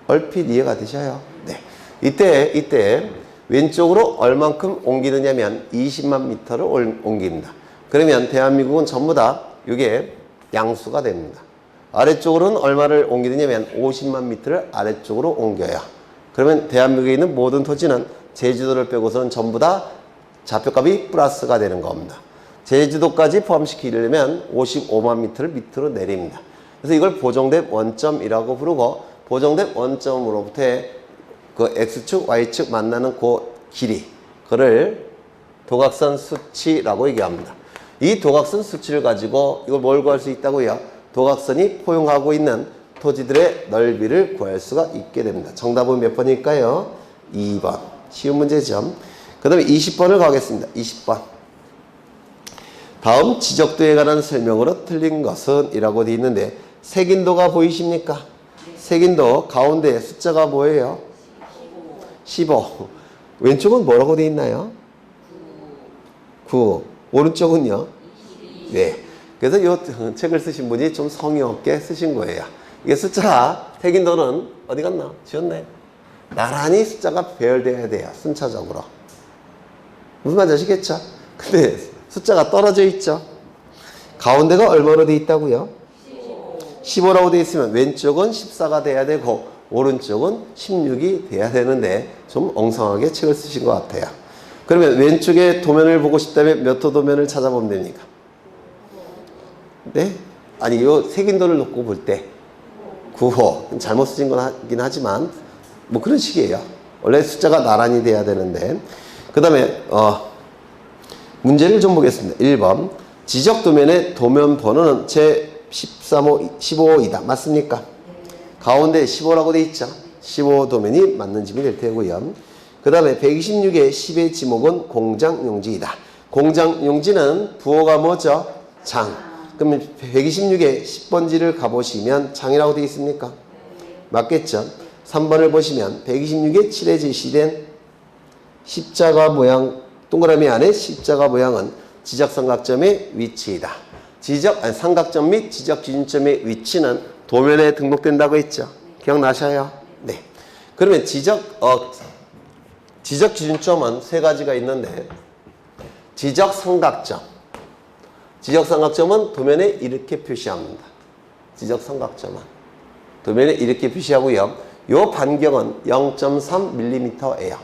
얼핏 이해가 되셔요? 네. 이때 왼쪽으로 얼만큼 옮기느냐면 20만 미터를 옮깁니다. 그러면 대한민국은 전부 다 이게 양수가 됩니다. 아래쪽으로는 얼마를 옮기느냐면 50만 미터를 아래쪽으로 옮겨요. 그러면 대한민국에 있는 모든 토지는 제주도를 빼고서는 전부 다 좌표값이 플러스가 되는 겁니다. 제주도까지 포함시키려면 55만 미터를 밑으로 내립니다. 그래서 이걸 보정된 원점이라고 부르고 보정된 원점으로부터의 그 X축, Y축 만나는 그 길이 그를 도각선 수치라고 얘기합니다. 이 도각선 수치를 가지고 이걸 뭘 구할 수 있다고요? 도각선이 포용하고 있는 토지들의 넓이를 구할 수가 있게 됩니다. 정답은 몇 번일까요? 2번. 쉬운 문제죠. 그 다음에 20번을 가겠습니다. 20번. 다음 지적도에 관한 설명으로 틀린 것은 이라고 되어 있는데 색인도가 보이십니까? 색인도 가운데 숫자가 뭐예요? 15. 왼쪽은 뭐라고 되어 있나요? 9. 오른쪽은요? 네. 그래서 이 책을 쓰신 분이 좀 성의 없게 쓰신 거예요. 이게 숫자, 태긴도는 어디 갔나? 지웠네. 나란히 숫자가 배열되어야 돼요. 순차적으로. 무슨 말인지 아시겠죠? 근데 숫자가 떨어져 있죠? 가운데가 얼마로 돼 있다고요? 15라고 돼 있으면 왼쪽은 14가 돼야 되고 오른쪽은 16이 돼야 되는데 좀 엉성하게 책을 쓰신 것 같아요. 그러면 왼쪽에 도면을 보고 싶다면 몇 호 도면을 찾아보면 됩니까? 네? 아니, 요 색인도를 놓고 볼 때 9호. 잘못 쓰신 거긴 하지만 뭐 그런 식이에요. 원래 숫자가 나란히 돼야 되는데. 그 다음에 문제를 좀 보겠습니다. 1번 지적도면의 도면 번호는 제 15호이다. 맞습니까? 가운데 15라고 돼 있죠. 15 도면이 맞는 집이 될 테고요. 그 다음에 126의 10의 지목은 공장용지이다. 공장용지는 부호가 뭐죠? 장. 그러면 126의 10번지를 가보시면 장이라고 되어 있습니까? 맞겠죠? 3번을 보시면 126의 7에 제시된 십자가 모양, 동그라미 안에 십자가 모양은 지적삼각점의 위치이다. 삼각점 및 지적기준점의 위치는 도면에 등록된다고 했죠? 기억나셔요? 네. 그러면 지적기준점은 세 가지가 있는데, 지적삼각점. 지적삼각점은 도면에 이렇게 표시합니다. 지적삼각점은. 도면에 이렇게 표시하고요. 요 반경은 0.3mm예요.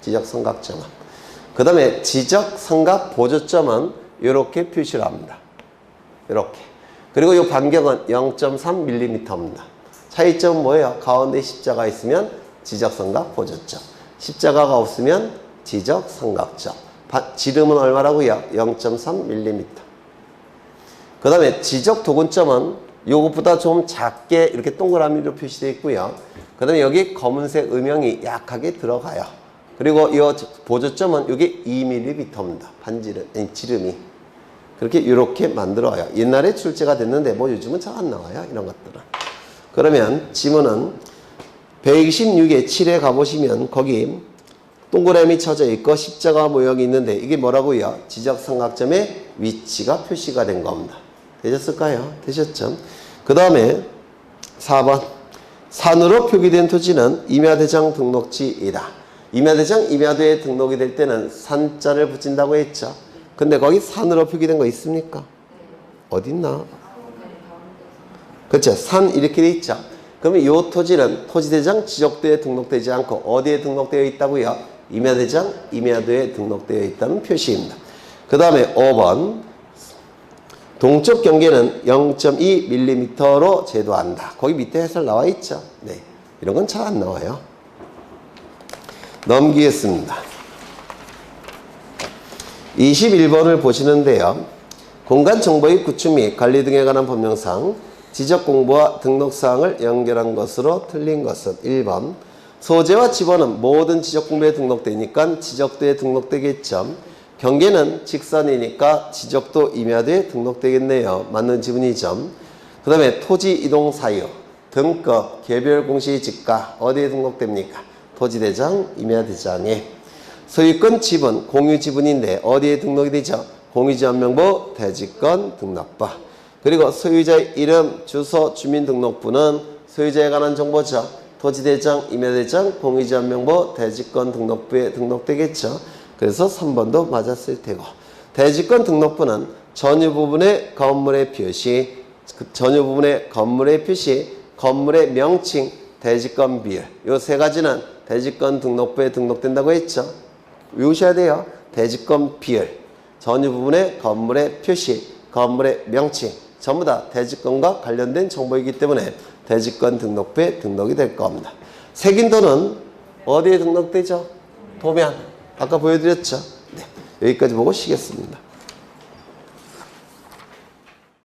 지적삼각점은. 그 다음에 지적삼각보조점은 이렇게 표시를 합니다. 이렇게. 그리고 이 반경은 0.3mm입니다. 차이점은 뭐예요? 가운데 십자가 있으면 지적삼각보조점. 십자가가 없으면 지적삼각점. 지름은 얼마라고요? 0.3mm. 그 다음에 지적도근점은 이것보다 좀 작게 이렇게 동그라미로 표시되어 있고요. 그 다음에 여기 검은색 음영이 약하게 들어가요. 그리고 이 보조점은 이게 2mm입니다. 지름이. 그렇게 이렇게 만들어요. 옛날에 출제가 됐는데 뭐 요즘은 잘 안 나와요. 이런 것들은. 그러면 지문은 126에 7에 가보시면 거기 동그라미 쳐져 있고 십자가 모형이 있는데 이게 뭐라고요? 지적삼각점의 위치가 표시가 된 겁니다. 되셨을까요? 되셨죠? 그 다음에 4번 산으로 표기된 토지는 임야대장 등록지이다. 임야대장, 임야도에 등록이 될 때는 산자를 붙인다고 했죠. 근데 거기 산으로 표기된 거 있습니까? 어딨나? 그렇죠. 산 이렇게 돼 있죠. 그러면 이 토지는 토지대장 지적도에 등록되지 않고 어디에 등록되어 있다고요? 임야대장, 임야도에 등록되어 있다는 표시입니다. 그 다음에 5번 동쪽 경계는 0.2mm로 제도한다. 거기 밑에 해설 나와 있죠. 네, 이런 건 잘 안 나와요. 넘기겠습니다. 21번을 보시는데요. 공간정보의 구축 및 관리 등에 관한 법령상 지적공부와 등록사항을 연결한 것으로 틀린 것은 1번 소재와 지번은 모든 지적공부에 등록되니까 지적도에 등록되겠죠. 경계는 직선이니까 지적도 임야도에 등록되겠네요. 맞는 지문이죠. 그 다음에 토지 이동 사유, 등급, 개별 공시 지가 어디에 등록됩니까? 토지대장, 임야대장에. 소유권 지분, 공유 지분인데 어디에 등록이 되죠? 공유지원명부, 대지권 등록부. 그리고 소유자의 이름, 주소, 주민등록부는 소유자에 관한 정보죠. 토지대장, 임야대장, 공유지원명부, 대지권 등록부에 등록되겠죠. 그래서 3번도 맞았을 테고. 대지권 등록부는 전유 부분의 건물의 표시, 건물의 명칭, 대지권 비율. 요 세 가지는 대지권 등록부에 등록된다고 했죠. 외우셔야 돼요. 대지권 비율, 전유 부분의 건물의 표시, 건물의 명칭. 전부 다 대지권과 관련된 정보이기 때문에 대지권 등록부에 등록이 될 겁니다. 색인도는 어디에 등록되죠? 도면. 아까 보여드렸죠? 네. 여기까지 보고 쉬겠습니다.